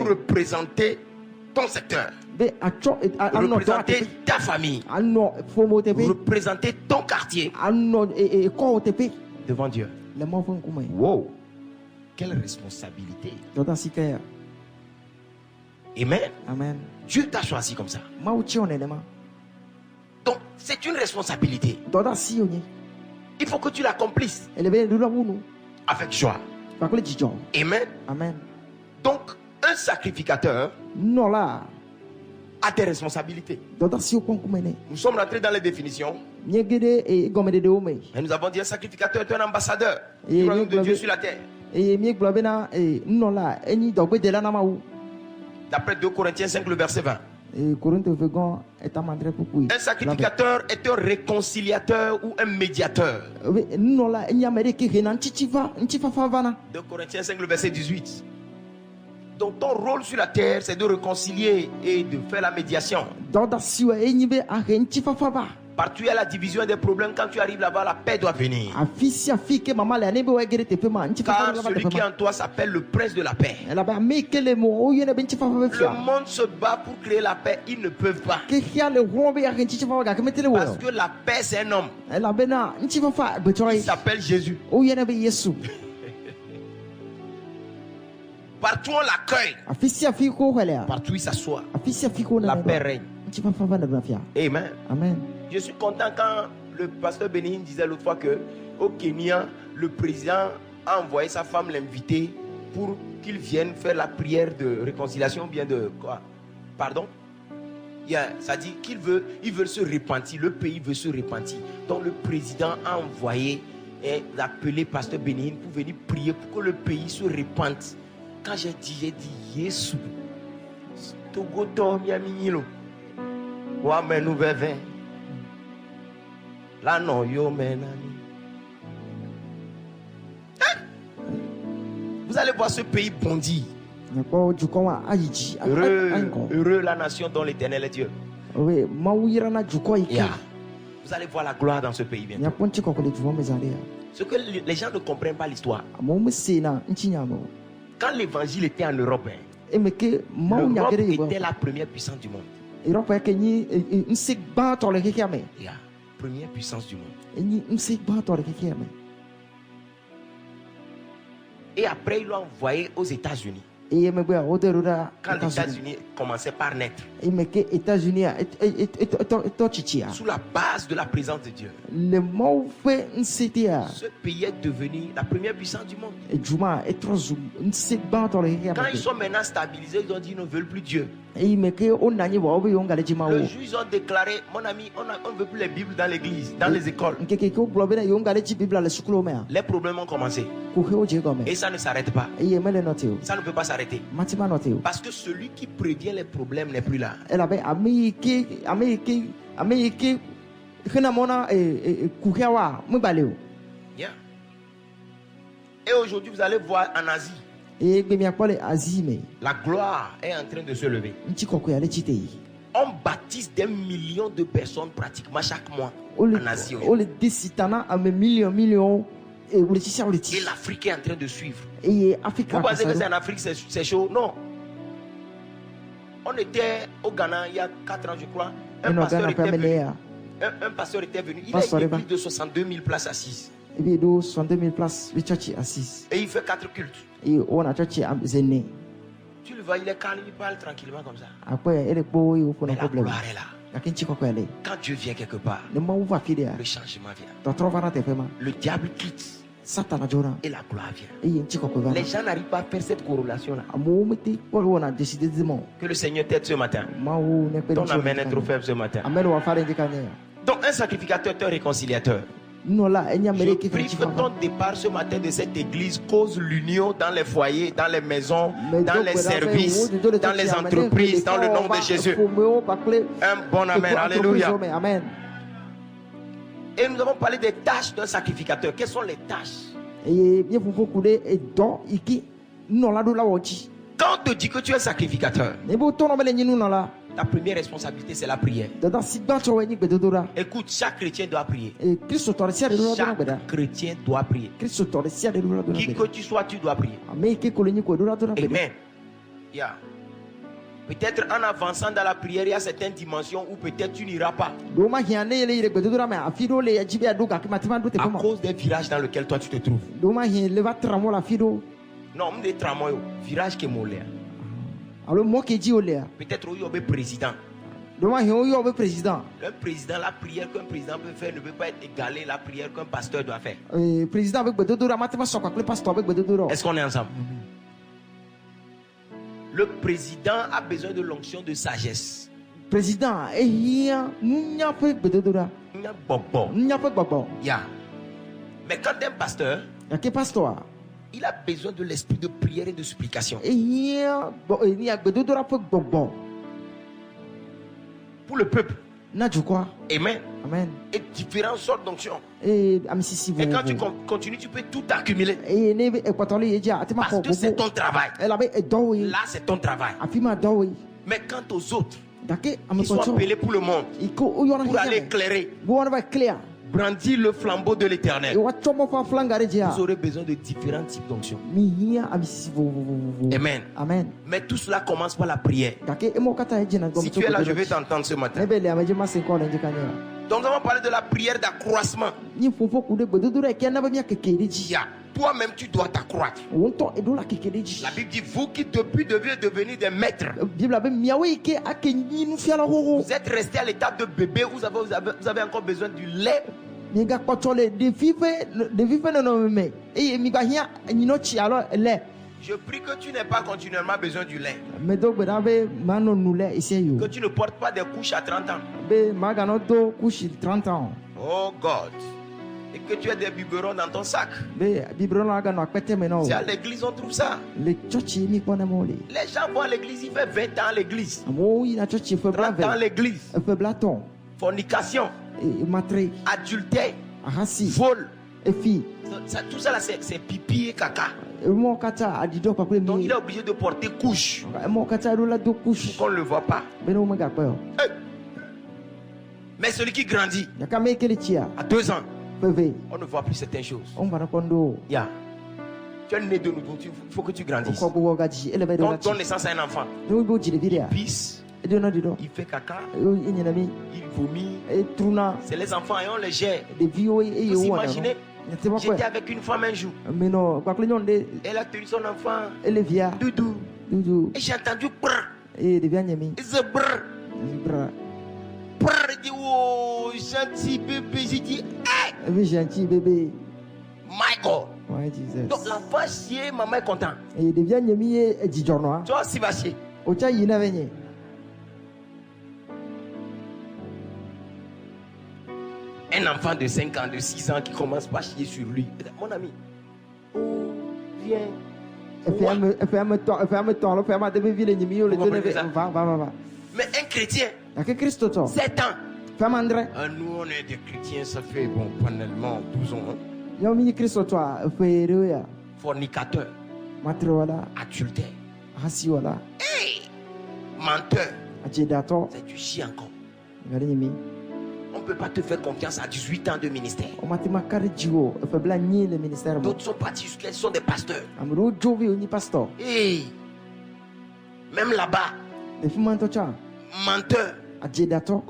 représenter ton secteur. Représenter ta famille. Représenter ton quartier devant Dieu. Wow. Quelle responsabilité. Amen. Amen. Dieu t'a choisi comme ça. Donc, c'est une responsabilité. Il faut que tu l'accomplisses avec joie. Amen. Amen. Donc, un sacrificateur a des responsabilités. Nous sommes rentrés dans les définitions. Et nous avons dit un sacrificateur est un ambassadeur du royaume de Dieu sur la terre. D'après 2 Corinthiens 5, le verset 20. Un sacrificateur est un réconciliateur ou un médiateur. 2 Corinthiens 5, le verset 18. Donc ton rôle sur la terre, c'est de réconcilier et de faire la médiation. Partout il y a la division des problèmes. Quand tu arrives là-bas, la paix doit venir. Car celui qui est en toi s'appelle le prince de la paix. Le monde se bat pour créer la paix. Ils ne peuvent pas. Parce que la paix, c'est un homme. Il s'appelle Jésus. Partout on l'accueille. Partout il s'assoit. La paix règne. Amen. Amen. Je suis content quand le pasteur Bénin disait l'autre fois que au Kenya, le président a envoyé sa femme l'inviter pour qu'ils viennent faire la prière de réconciliation, bien de quoi? Pardon? Ça dit qu'ils veulent se repentir. Le pays veut se repentir. Donc le président a envoyé et appelé pasteur Bénin pour venir prier pour que le pays se repente. Quand j'ai dit Yesu. Togo to miaminilo. Wa menu veve. La no yo menani. Vous allez voir ce pays bondir. Heureux la nation dont l'Éternel est Dieu. Yeah. Vous allez voir la gloire dans ce pays bientôt. Ce que les gens ne comprennent pas l'histoire. Quand l'évangile était en Europe, l'Europe était la première puissance du monde. Yeah. Première puissance du monde. Et après, ils l'ont envoyé aux États-Unis. Quand les États-Unis commençaient par naître. Sous la base de la présence de Dieu. Ce pays est devenu la première puissance du monde. Quand ils sont maintenant stabilisés, ils ont dit qu'ils ne veulent plus Dieu. Le juge, ils ont déclaré, mon ami, on ne veut plus les Bibles dans l'église, dans les écoles. Les problèmes ont commencé. Et ça ne s'arrête pas. Ça ne peut pas s'arrêter. Parce que celui qui prévient les problèmes n'est plus là. Yeah. Et aujourd'hui, vous allez voir en Asie. La gloire est en train de se lever. On baptise des millions de personnes pratiquement chaque mois en Asie. Et l'Afrique est en train de suivre. Vous pensez que c'est en Afrique c'est chaud? Non. On était au Ghana il y a 4 ans, je crois. Un pasteur était venu. Il a une église de 62 000 places assises. Et il fait 4 cultes. Tu le vois, il est calme, il parle tranquillement comme ça. Mais la gloire est là. Quand Dieu vient quelque part, le changement vient. Le diable quitte. Et la gloire vient. Les gens n'arrivent pas à faire cette corrélation-là. Que le Seigneur t'aide ce matin. Ton amen est trop faible ce matin. Donc un sacrificateur est un réconciliateur. Je prie que ton départ ce matin de cette église cause l'union dans les foyers, dans les maisons, dans les services, dans les entreprises, dans le nom de Jésus. Un bon amen. Alléluia. Et nous avons parlé des tâches d'un sacrificateur. Quelles sont les tâches? Quand on te dit que tu es sacrificateur, ta première responsabilité, c'est la prière. Écoute, chaque chrétien doit prier. Chaque chrétien doit prier. Qui que tu sois, tu dois prier. Amen. Yeah. Peut-être en avançant dans la prière, il y a certaines dimensions où peut-être tu n'iras pas. À cause des virages dans lesquels toi tu te trouves. Non, on est tramway. Virage qui est molé. Peut-être où il y a un président. Le président, la prière qu'un président peut faire ne peut pas être égalée à la prière qu'un pasteur doit faire. Est-ce qu'on est ensemble? Le président a besoin de l'onction de sagesse. Président, yeah. Mais quand un pasteur, il a besoin de l'esprit de prière et de supplication. Pour le peuple. Amen. Amen. Et différentes sortes d'onctions. Et quand tu continues, tu peux tout accumuler. Parce que c'est ton travail. Là, c'est ton travail. Mais quant aux autres, ils sont appelés pour le monde, pour aller éclairer, brandir le flambeau de l'Éternel. Vous aurez besoin de différents types d'onctions. Amen. Amen. Mais tout cela commence par la prière. Si tu es là, je vais t'entendre ce matin. Donc nous avons parlé de la prière d'accroissement. Toi-même tu dois t'accroître. La Bible dit, vous qui depuis deviez devenir des maîtres, vous êtes restés à l'étape de bébé, vous avez encore besoin du lait. Je prie que tu n'aies pas continuellement besoin du lait. Que tu ne portes pas des couches à 30 ans. Oh God. Et que tu aies des biberons dans ton sac. Si à l'église on trouve ça. Les gens vont à l'église, il fait 20 ans à l'église. 30 ans à l'église. Fornication. Adultère. Vol. Tout ça là c'est pipi et caca. Donc il est obligé de porter couche pour qu'on ne le voit pas. Hey. Mais celui qui grandit à 2 ans, on ne voit plus certaines choses. Yeah. Tu es né de nouveau, il faut que tu grandisses. Donc donne naissance à un enfant. Il pisse, il fait caca, il vomit. C'est les enfants et on les gère. Vous imaginez? J'étais avec une femme un jour. Elle a tenu son enfant. Doudou. Et j'ai entendu brrr. Il dit brrr. Brrr. Il dit oh, gentil bébé. J'ai dit hey. Gentil bébé. My God. Donc l'enfant chier, maman est content. Toi aussi va chier. Un enfant de 5 ans, de 6 ans qui commence pas à chier sur lui. Mon ami, oh, viens. Mais un chrétien, 7 ans. Nous, on est des chrétiens, ça fait bon, pendant 12 ans. Fornicateur. Adultère. Hey, menteur. C'est du chien encore. On ne peut pas te faire confiance à 18 ans de ministère. D'autres sont partis jusqu'à ils sont des pasteurs. Hey. Même là-bas, menteur,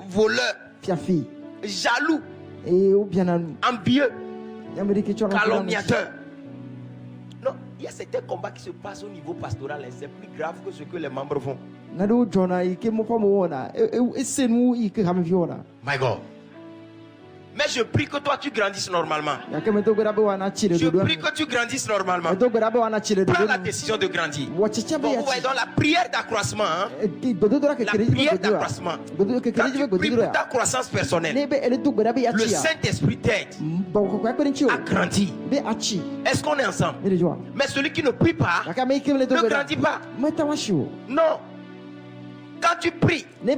voleur, jaloux, envieux, calomniateur. Non, il y a certains combats qui se passent au niveau pastoral. C'est plus grave que ce que les membres font. My God. Mais je prie que toi tu grandisses normalement. Je prie que tu grandisses normalement. Prends la décision de grandir. Bon, vous voyez dans la prière d'accroissement. La prière d'accroissement. Quand tu pries pour ta croissance personnelle, le Saint-Esprit t'aide à grandir. Est-ce qu'on est ensemble? Mais celui qui ne prie pas ne grandit pas. Non. Quand tu pries, la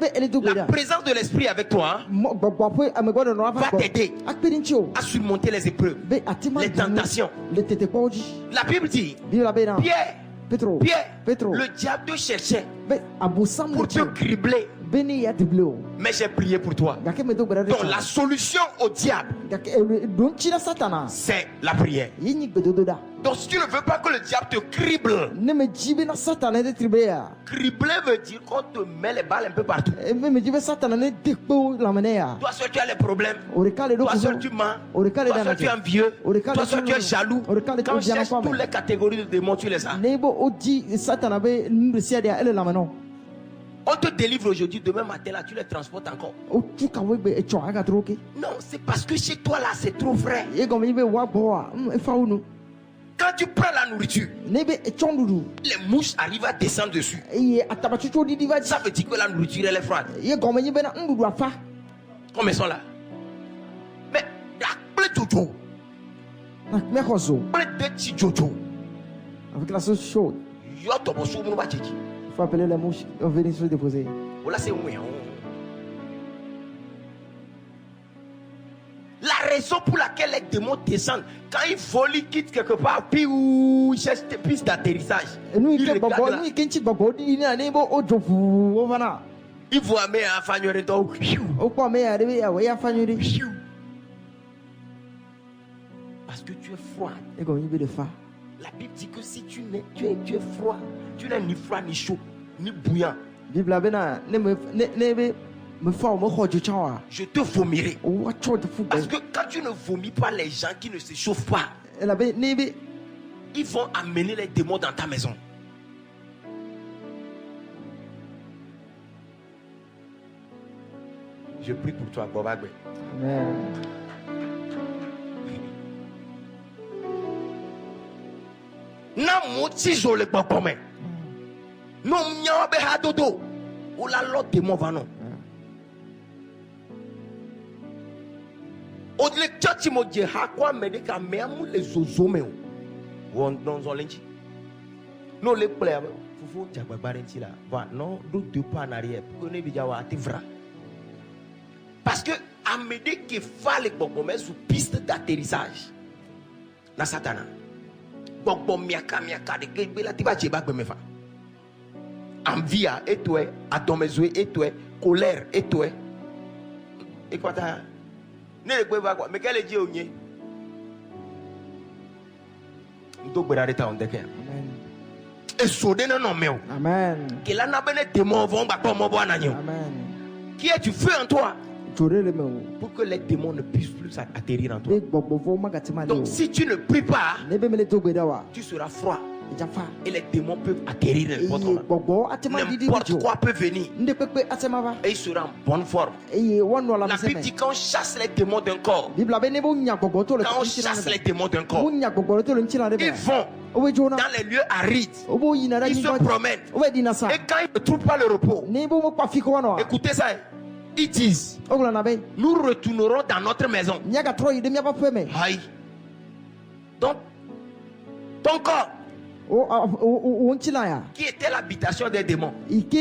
présence de l'Esprit avec toi va t'aider à surmonter les épreuves, les tentations. La Bible dit, Pierre, le diable te cherchait pour te cribler. Mais j'ai prié pour toi. Donc la solution au diable, c'est la prière. Donc si tu ne veux pas que le diable te crible, cribler veut dire qu'on te met les balles un peu partout. Toi seul tu as les problèmes. Toi seul tu mens. Toi seul tu es envieux. Toi seul tu es jaloux. Quand je cherche toutes les catégories de démons, tu les as. On te délivre aujourd'hui, demain matin là, tu les transportes encore. Non, c'est parce que chez toi là, c'est trop frais. Quand tu prends la nourriture, les mouches arrivent à descendre dessus. Ça veut dire que la nourriture elle est froide. Comme ils sont là. Mais plein de jojo. Plein de petits jojo. Avec la sauce chaude. Yo tobo sou mon ba tchiki. Il faut appeler les mouches, on vient se déposer. Voilà, c'est où. La raison pour laquelle les démons descendent, quand ils volent, ils quittent quelque part, puis ils cherchent des pistes d'atterrissage. Ils voient mais à Fagnoré donc. Parce que tu es froid. La Bible dit que si tu es froid, tu n'es ni froid, ni chaud, ni bouillant. Je te vomirai. Parce que quand tu ne vomis pas les gens qui ne se chauffent pas, ils vont amener les démons dans ta maison. Je prie pour toi, Bobagwe. Amen. Na moti zo le gbọgbọmẹ. No mnya be ha dodo. O la lo démon va non. O le church mo je ha kwa me de ka me amu le zozo me o. Won don zo lenji. No le play fufu jagbagba renti là. Va non do deux pas en arrière. Pour ne bija wa ti vra. Parce que Amédée qui fallait gbọgbọmẹ sous piste d'atterrissage. Na Satana. Gbọgbọ miaka de ke la ti ba je ba gbe mefa. Envie et toi, adomezwe et toi, colère et toi. Et quoi ta? Ne le quoi mais quel est Dieu au nier? Donc vous arrêtez en déclin. Et soudé non mais Amen. Que la n'a pas de démons vont pas mon bon agneau. Amen. Qui est du feu en toi? Pour que les démons ne puissent plus atterrir en toi. Donc si tu ne pries pas, tu seras froid. Et les démons peuvent atterrir n'importe quoi peut venir. Et il sera en bonne forme. La Bible dit qu'on chasse les démons d'un corps. Quand on chasse les démons d'un corps, ils vont dans les lieux arides. Ils se promènent. Et quand ils ne trouvent pas le repos, écoutez ça. Ils disent, nous retournerons dans notre maison. Aïe. Donc, ton corps, qui était l'habitation des démons. Donc,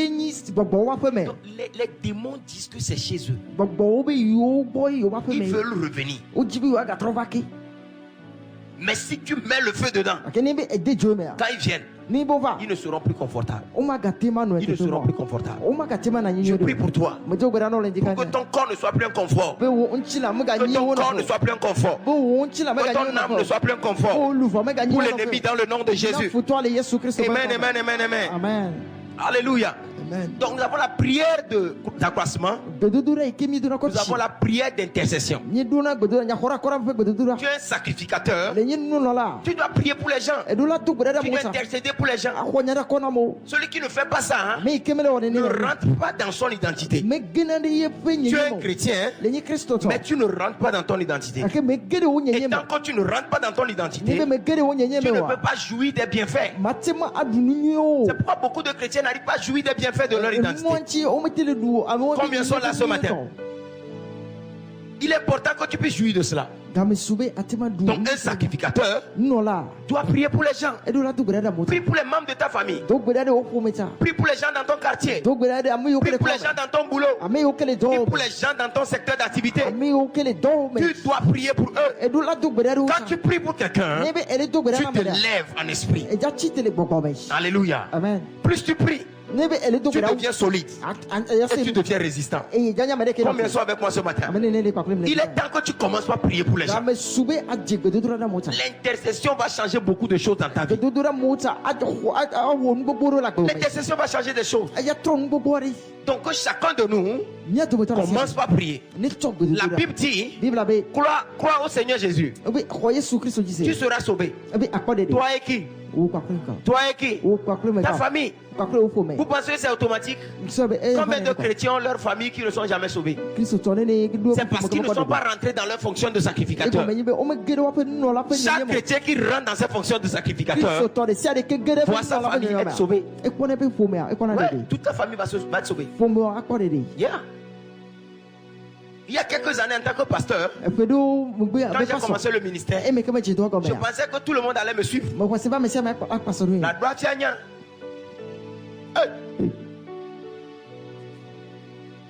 les démons disent que c'est chez eux. Ils veulent revenir. Mais si tu mets le feu dedans, quand ils viennent, ils ne seront plus confortables. Ils ne seront plus confortables. Je prie pour toi. Pour que ton corps ne soit plus un confort. Que ton corps ne soit plus un confort. Que ton âme ne soit plus un confort. Pour l'ennemi dans le nom de Jésus. Amen, amen, amen, amen. Alléluia. Amen. Donc nous avons la prière d'accroissement. Nous avons la prière d'intercession. Tu es un sacrificateur. Tu dois prier pour les gens. Tu dois intercéder pour les gens. Celui qui ne fait pas ça ne rentre pas dans son identité. Tu es un chrétien, mais tu ne rentres pas dans ton identité. Et tant que tu ne rentres pas dans ton identité, tu ne peux pas jouir des bienfaits. C'est pourquoi beaucoup de chrétiens n'arrivent pas à jouir des bienfaits de leur identité. Combien sont là ce matin? Il est important que tu puisses jouir de cela. Donc un sacrificateur doit prier pour les gens. Prie pour les membres de ta famille. Prie pour les gens dans ton quartier. Prie pour les gens dans ton boulot. Prie pour les gens dans ton secteur d'activité. Tu dois prier pour eux. Quand tu pries pour quelqu'un, tu te lèves en esprit. Alléluia. Amen. Plus tu pries, tu deviens solide et tu deviens résistant. Combien sont avec moi ce matin? Il est temps que tu commences par prier pour les gens. L'intercession va changer beaucoup de choses dans ta vie. L'intercession va changer des choses. Donc que chacun de nous commence par prier. La Bible dit, crois au Seigneur Jésus, tu seras sauvé. Toi et qui? Toi et qui? Ta famille. Vous pensez que c'est automatique? Combien de chrétiens ont leur famille qui ne sont jamais sauvés? C'est parce qu'ils ne sont pas rentrés dans leur fonction de sacrificateur. Chaque chrétien qui rentre dans cette fonction de sacrificateur voit sa famille être sauvée. Ouais, toute ta famille va être sauvée. Yeah. Il y a quelques années, en tant que pasteur, quand j'ai commencé le ministère, je pensais que tout le monde allait me suivre. La droite,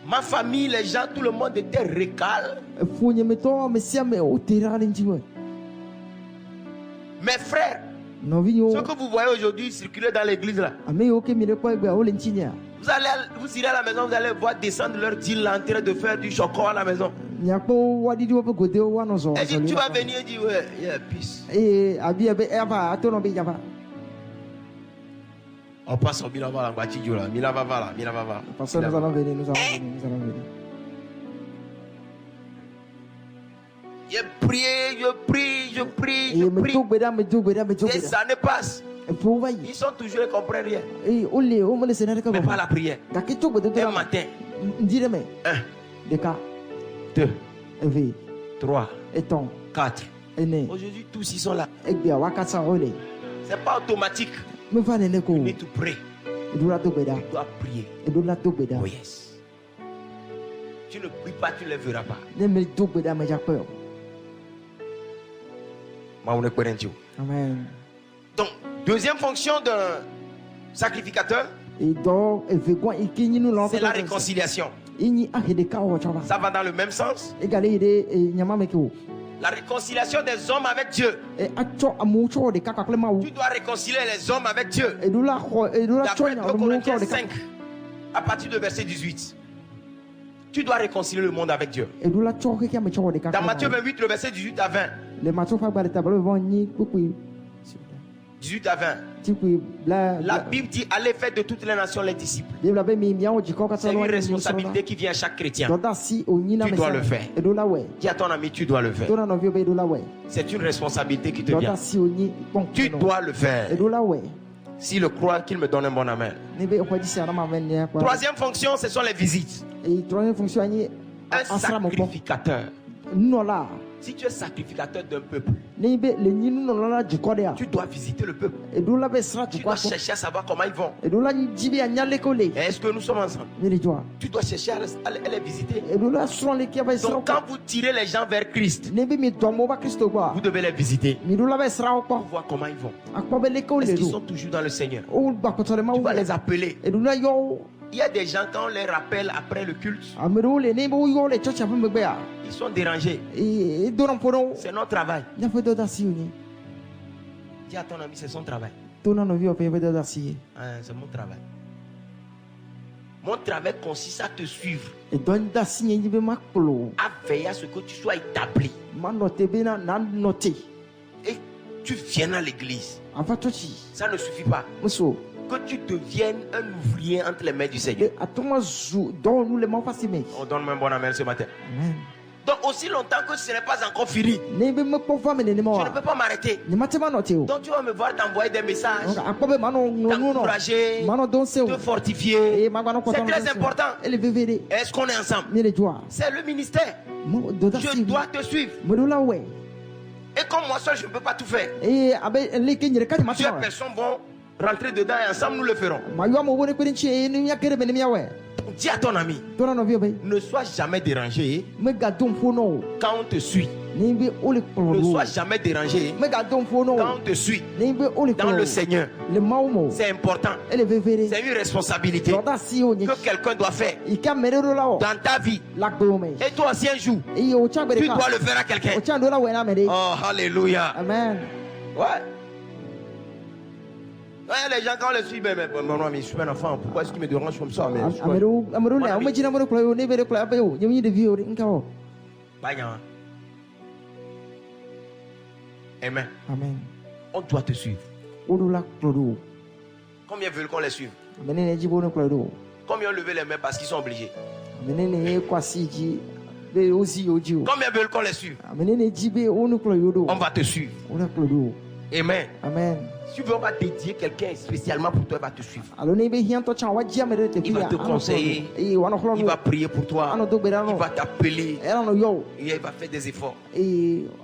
ma famille, les gens, tout le monde était récal. Mes frères, ce que vous voyez aujourd'hui circuler dans l'église là, vous irez à la maison, vous allez voir descendre leur deal en train de faire du chocolat à la maison. Et si tu vas venir et dire ouais, yeah, peace. On passe au Milava la Guatidjo là, Milava là, Milava va. Nous allons venir. Je prie. Les années passent. Ils sont toujours, ils ne comprennent rien. Mais pas la prière. Un matin. 1, 2, 3, 4. Aujourd'hui, tous ils sont là. C'est pas automatique. You need to pray. Tu dois prier. Oh yes. Tu ne pries pas, tu ne le verras pas. Amen. Donc, deuxième fonction d'un sacrificateur, c'est la réconciliation. Ça va dans le même sens. La réconciliation des hommes avec Dieu. Tu dois réconcilier les hommes avec Dieu. D'après 2 Corinthiens 5, à partir de verset 18. Tu dois réconcilier le monde avec Dieu. Dans Matthieu 28, le verset 18 à 20. 18 à 20. La Bible dit allez faire de toutes les nations les disciples. C'est une responsabilité qui vient à chaque chrétien. Tu dois le faire. Dis à ton ami, tu dois le faire. C'est une responsabilité qui te vient. Tu dois le faire. S'il le croit, qu'il me donne un bon amen. Troisième fonction, ce sont les visites. Un sacrificateur. Si tu es sacrificateur d'un peuple, tu dois visiter le peuple. Tu dois chercher à savoir comment ils vont. Est-ce que nous sommes ensemble? Tu dois chercher à les visiter. Donc quand vous tirez les gens vers Christ, vous devez les visiter pour voir comment ils vont. Est-ce qu'ils sont toujours dans le Seigneur? Tu vas les appeler. Il y a des gens, quand on les rappelle après le culte, ils sont dérangés. C'est notre travail. Dis à ton ami, c'est son travail. C'est mon travail. Mon travail consiste à te suivre, à veiller à ce que tu sois établi. Et tu viennes à l'église. Ça ne suffit pas. Que tu deviennes un ouvrier entre les mains du Seigneur. On donne un bon amen ce matin. Amen. Donc aussi longtemps que ce n'est pas encore fini, je ne peux pas m'arrêter. Donc tu vas me voir t'envoyer des messages, t'encourager, te fortifier. C'est très important. Est-ce qu'on est ensemble? C'est le ministère. Je dois te suivre. Et comme moi seul je ne peux pas tout faire, plusieurs personnes vont rentrer dedans et ensemble nous le ferons. Dis à ton ami, ne sois jamais dérangé quand on te suit. Ne sois jamais dérangé quand on te suit dans le Seigneur. C'est important. C'est une responsabilité que quelqu'un doit faire dans ta vie. Et toi aussi un jour, tu dois le faire à quelqu'un. Oh, alléluia. Amen. Ouais. Ouais, les gens quand on les suit, mais je suis un enfant, pourquoi est-ce qu'il me dérange comme ça? Amen. Amen. On doit te suivre. Combien veulent qu'on les suive? Combien ont levé les mains parce qu'ils sont obligés? Combien veulent qu'on les suive? On va te suivre. Amen. Amen. Si tu veux, on va dédier quelqu'un spécialement pour toi, il va te suivre. Il va te conseiller. Il va prier pour toi. Il va t'appeler. Et il va faire des efforts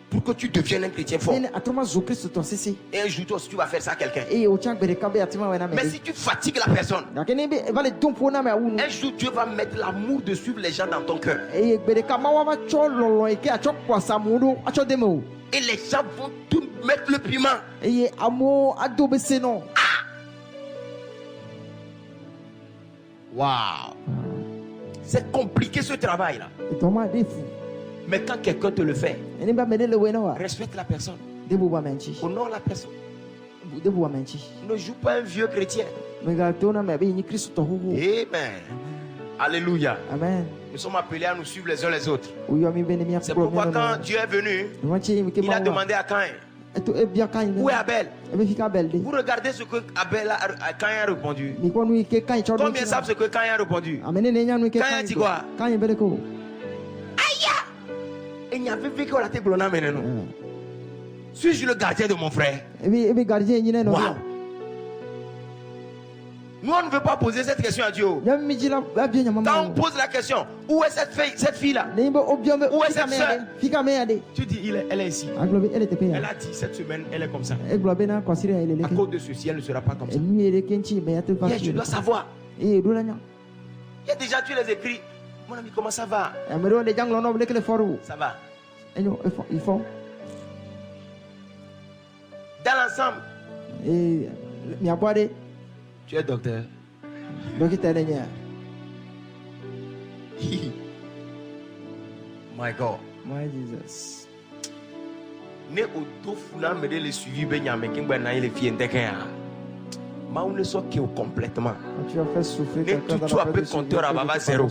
pour que tu deviennes un chrétien fort. Et un jour, toi aussi, tu vas faire ça à quelqu'un. Mais si tu fatigues la personne, un jour, Dieu va mettre l'amour de suivre les gens dans ton cœur. Et les gens vont tout mettre le piment. Waouh. C'est compliqué ce travail-là. Mais quand quelqu'un te le fait, respecte la personne. Honore la personne. Ne joue pas un vieux chrétien. Amen. Alléluia. Amen. Nous sommes appelés à nous suivre les uns les autres. C'est pourquoi quand Dieu est venu, il a demandé à Caïn, où est Abel? Vous regardez ce que Caïn a répondu. Combien savent ce que Caïn a répondu? Caïn a dit quoi? Aïe! Il n'y avait vu que la tête blonde maintenant. Suis-je le gardien de mon frère? Wow. Nous, on ne veut pas poser cette question à Dieu. Quand on pose la question, où est cette fille-là? Où est cette soeur? Tu dis, elle est ici. Elle a dit, cette semaine, elle est comme ça. À cause de ceci, elle ne sera pas comme ça. Tu dois savoir. Il y a déjà, tu les écris. Mon ami, comment ça va? Ça va. Dans l'ensemble, tu es docteur. My God. My Jesus. Ne au dos foulant me le suivi Benjamin qui m'a naï les filles d'Ekea. Ma on ne soit que complètement. Tu as fait souffrir quelqu'un dans la paix compteur à Baba zéro.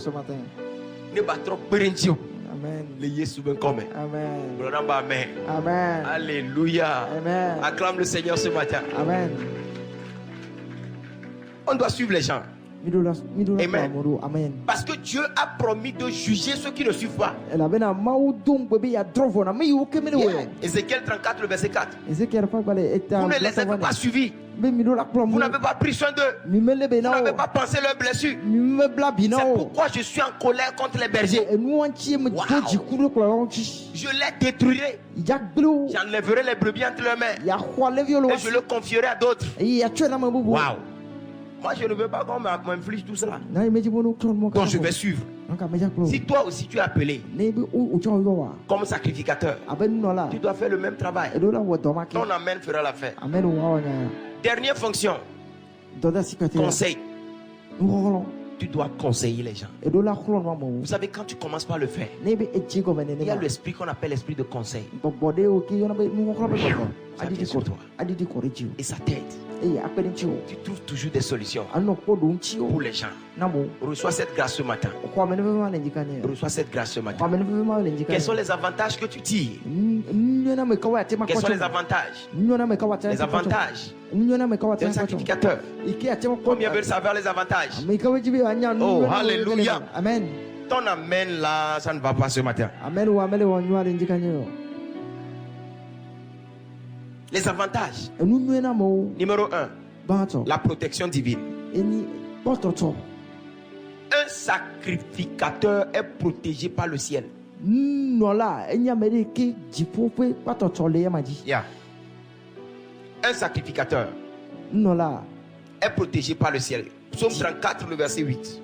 Ne pas trop périntio. Amen. Le Yesu ben comme. Amen. Amen. Amen. Alléluia. Amen. Acclame le Seigneur ce matin. Amen. On doit suivre les gens. Amen. Amen. Parce que Dieu a promis de juger ceux qui ne suivent pas. Ézéchiel 34, le verset 4. Vous ne les avez pas suivis. Vous n'avez pas pris soin d'eux. Vous n'avez pas pensé leurs blessures. C'est pourquoi je suis en colère contre les bergers. Wow. Je les détruirai. J'enlèverai les brebis entre leurs mains. Et je le confierai à d'autres. Wow. Moi, je ne veux pas qu'on m'inflige tout cela. Donc, je vais suivre. Si toi aussi tu es appelé comme sacrificateur, tu dois faire le même travail. Ton amen fera l'affaire. Dernière fonction, conseil. Tu dois conseiller les gens. Vous savez, quand tu commences par le faire, il y a l'esprit qu'on appelle l'esprit de conseil. Ça vient sur toi. Et ça t'aide. Tu trouves toujours des solutions pour les gens. Reçois cette grâce ce matin. Reçois cette grâce ce matin. Quels sont les avantages que tu tires? Quels sont les avantages? Les avantages d'un sacrificateur. Combien veulent savoir les avantages? Oh, alléluia. Amen. Ton amen là, ça ne va pas ce matin. Les avantages. Numéro 1, la protection divine. Un sacrificateur est protégé par le ciel. Yeah. Un sacrificateur est protégé par le ciel. Psaume 34, le verset 8.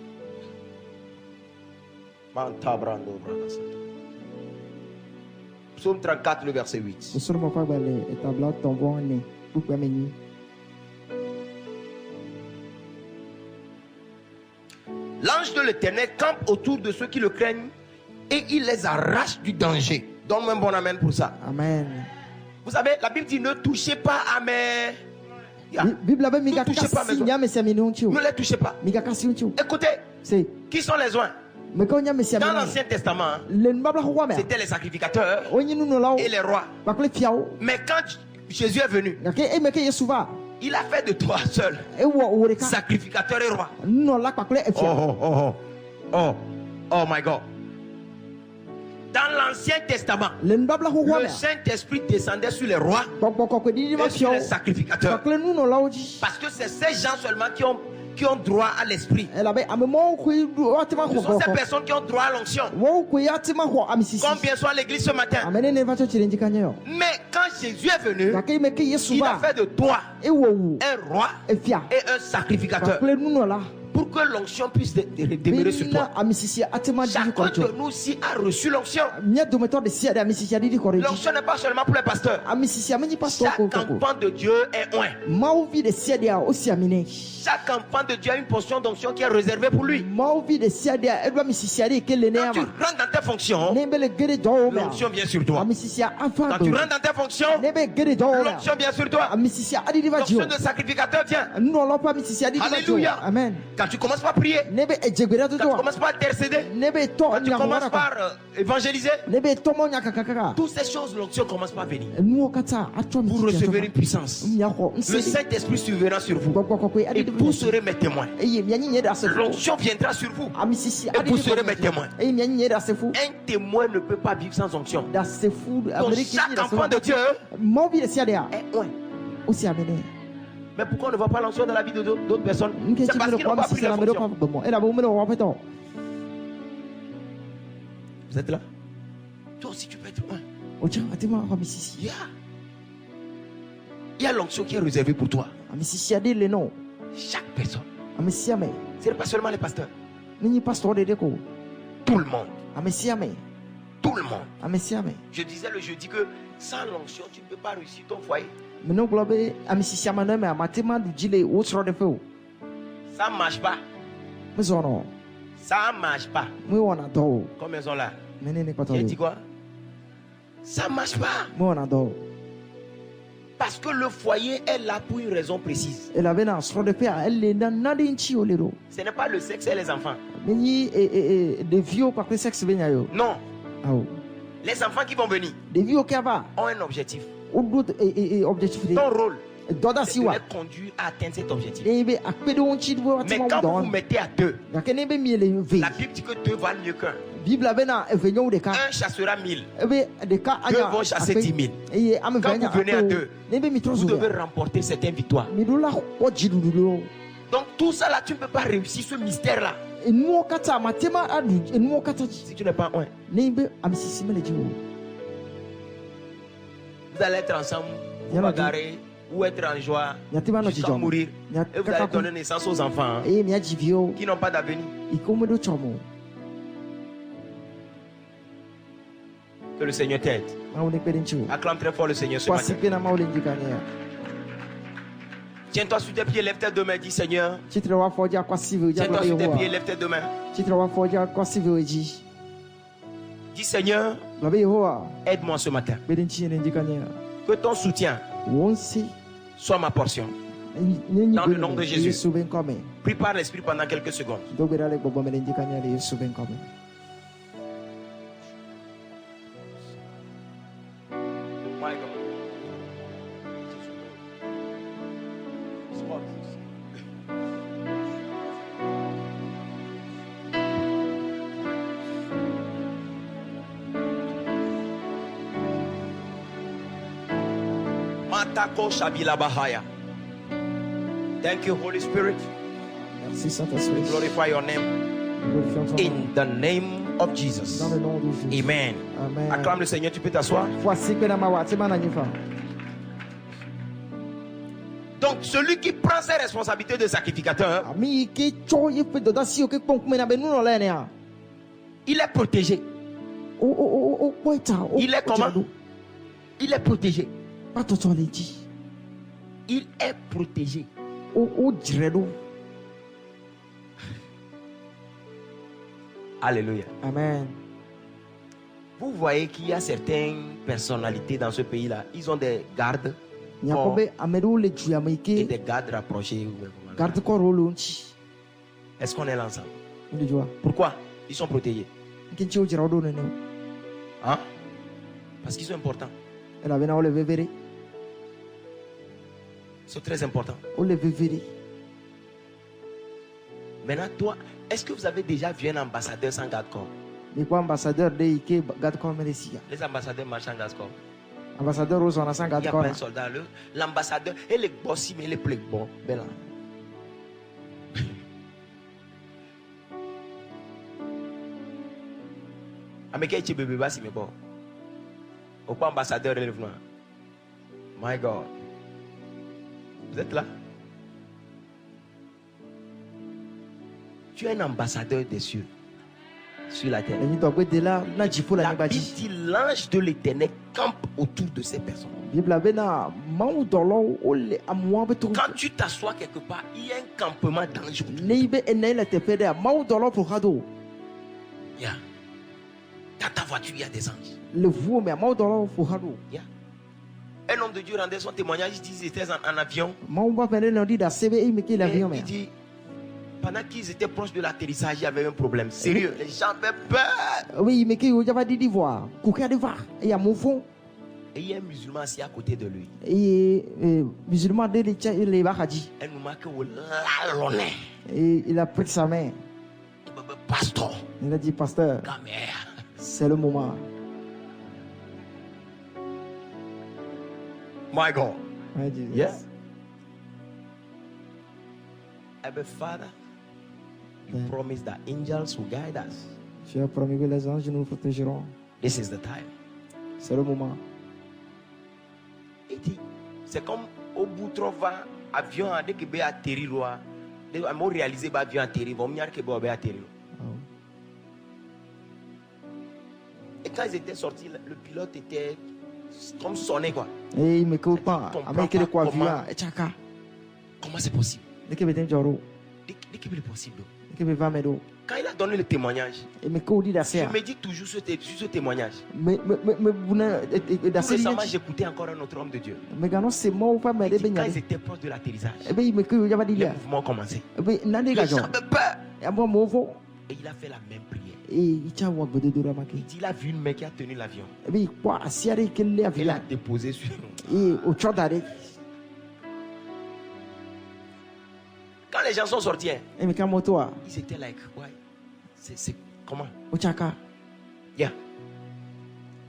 Psaume 34, le verset 8. L'ange de l'Éternel campe autour de ceux qui le craignent et il les arrache du danger. Donne-moi un bon amen pour ça. Amen. Vous savez, la Bible dit ne touchez pas à mes... Ne touchez pas à mes oins. Ne les touchez pas. Écoutez, qui sont les oins? Dans l'Ancien Testament, c'était les sacrificateurs et les rois. Mais quand Jésus est venu, il a fait de toi seul sacrificateur et roi. Oh my God. Dans l'Ancien Testament, le Saint-Esprit descendait sur les rois et sur les sacrificateurs. Parce que c'est ces gens seulement qui ont droit à l'esprit. Ce sont ces personnes qui ont droit à l'onction. Combien sont à l'église ce matin? Mais quand Jésus est venu, il a fait de toi un roi et un sacrificateur. Pour que l'onction puisse demeurer sur toi. Chacun de nous aussi a reçu l'onction. L'onction n'est pas seulement pour les pasteurs. Chaque enfant de Dieu est oint. Chaque enfant de Dieu a une portion d'onction qui est réservée pour lui. Quand tu rentres dans tes fonctions, l'onction vient sur toi. Quand tu rentres dans tes fonctions, l'onction vient sur toi. L'onction de sacrificateur vient. Alléluia. Amen. Quand tu commences par prier, quand tu commences par intercéder, quand tu commences par évangéliser, toutes ces choses, l'onction commence par venir. Vous recevez une puissance. Le Saint-Esprit surviendra sur vous. Et vous serez mes témoins. L'onction viendra sur vous. Et vous serez mes témoins. Un témoin ne peut pas vivre sans onction. Donc chaque enfant de Dieu est oint. Mais pourquoi on ne voit pas l'onction dans la vie d'autres personnes? C'est parce qu'ils n'ont pas pris la fonction. Vous êtes là? Toi aussi tu peux être un. Yeah. Il y a l'onction qui est réservée pour toi. Chaque personne. Ce n'est pas seulement les pasteurs. Tout le monde. Tout le monde. Je disais le jeudi que sans l'onction, tu ne peux pas réussir ton foyer. Ça ne marche pas. Ça ne marche pas. Combien sont là? J'ai dit quoi? Ça ne marche pas. Parce que le foyer est là pour une raison précise. Ce n'est pas le sexe et les enfants. Non. Les enfants qui vont venir ont un objectif. Ton rôle, c'est de les conduire à atteindre cet objectif. Mais quand vous vous mettez à deux, la Bible dit que deux valent mieux qu'un. Un chassera 1000. Deux vont chasser 10 000. Quand vous venez à deux, vous devez remporter certaines victoires. Donc tout ça là, tu ne peux pas réussir ce mystère là si tu n'es pas un. Vous allez être ensemble, vous bagarrer, ou être en joie, jusqu'à mourir. Et vous allez donner naissance aux enfants qui n'ont pas d'avenir. Que le Seigneur t'aide. Acclame très fort le Seigneur ce matin. Tiens-toi sur tes pieds, lève tes deux mains, dis Seigneur. Tiens-toi sur tes pieds, lève tes deux mains. Dis Seigneur, aide-moi ce matin. Que ton soutien soit ma portion. Dans le nom de Jésus. Prie par l'Esprit pendant quelques secondes. Thank you, Holy Spirit. Glorify your name. In the name of Jesus. Amen. Acclame le Seigneur, tu peux t'asseoir. Donc, celui qui prend ses responsabilités de sacrificateur, il est protégé. Il est comment? Il est protégé. Il est protégé. Alléluia. Amen. Vous voyez qu'il y a certaines personnalités dans ce pays-là. Ils ont des gardes et des gardes rapprochés. Est-ce qu'on est là ensemble? Pourquoi? Ils sont protégés. Hein? Parce qu'ils sont importants. C'est très important. Maintenant, toi, est-ce que vous avez déjà vu un ambassadeur sans garde-corps? Les ambassadeurs marchent en garde-corps. Il n'y a pas un soldat. L'ambassadeur, et les bossis, mais les plus bons. Américain, bébé, basi, mais bon. Pourquoi ambassadeur relève-moi? My God. Vous êtes là? Tu es un ambassadeur des cieux sur la terre. La Bible dit l'ange de l'Éternel campe autour de ces personnes. Quand tu t'assois quelque part, il y a un campement d'anges. Yeah. Dans ta voiture, il y a des anges. Yeah. Un homme de Dieu rendait son témoignage, il dit qu'ils étaient en avion. Il dit, pendant qu'ils étaient proches de l'atterrissage, il y avait un problème sérieux. Les gens avaient peur. Et il y a un musulman assis à côté de lui. Un moment que vous l'allonnez. Il a pris sa main. Pasteur. Il a dit, pasteur, c'est le moment. My God. Yes. Abba Father, you promised that angels will guide us. Tu as promis que les anges nous protégeront. This is the time. C'est le moment. Il dit, c'est comme au bout trop va avion dès que bé atterrir là, dès que moi réaliser ba avion atterrir, bon mieux que bé atterrir. Et quand ils étaient sortis, le pilote était comme sonné quoi. Et il me coupe pas. Avec le quoi via, chaka. Comment c'est possible? Dès que veut joro. Dès que c'est possible. Dès que veut va medo. Quand il a donné le témoignage, il me coupe dit je d'affaire. me dis toujours ce témoignage. Mais récemment, j'écoutais encore un autre homme de Dieu. Mais quand c'est moi pas mais quand ils étaient proches de l'atterrissage, il me coupe, il va dire. Les mouvements commençaient. Les gens avaient peur. Et il a fait la même prière. Il dit, il a vu une mec qui a tenu l'avion. Il a déposé sur Quand les gens sont sortis, ils étaient like, ouais, c'est comment? Yeah.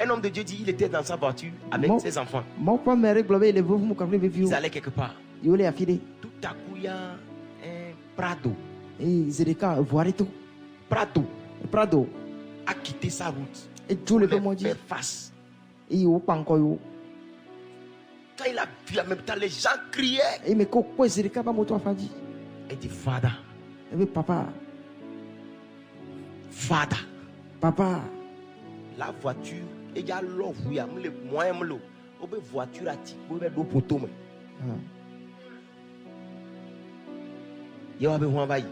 Un homme de Dieu dit, il était dans sa voiture avec ses enfants. Ils allaient quelque part. Tout à coup, il y a un Prado. Prado a quitté sa route pour faire face. Quand il a vu en même temps, les gens criaient. Il dit, Father. Papa. La voiture, il y a l'eau, il y a le moyen de l'eau. Il y a une voiture à tirer, il y a l'eau pour tout. Il y a une voiture.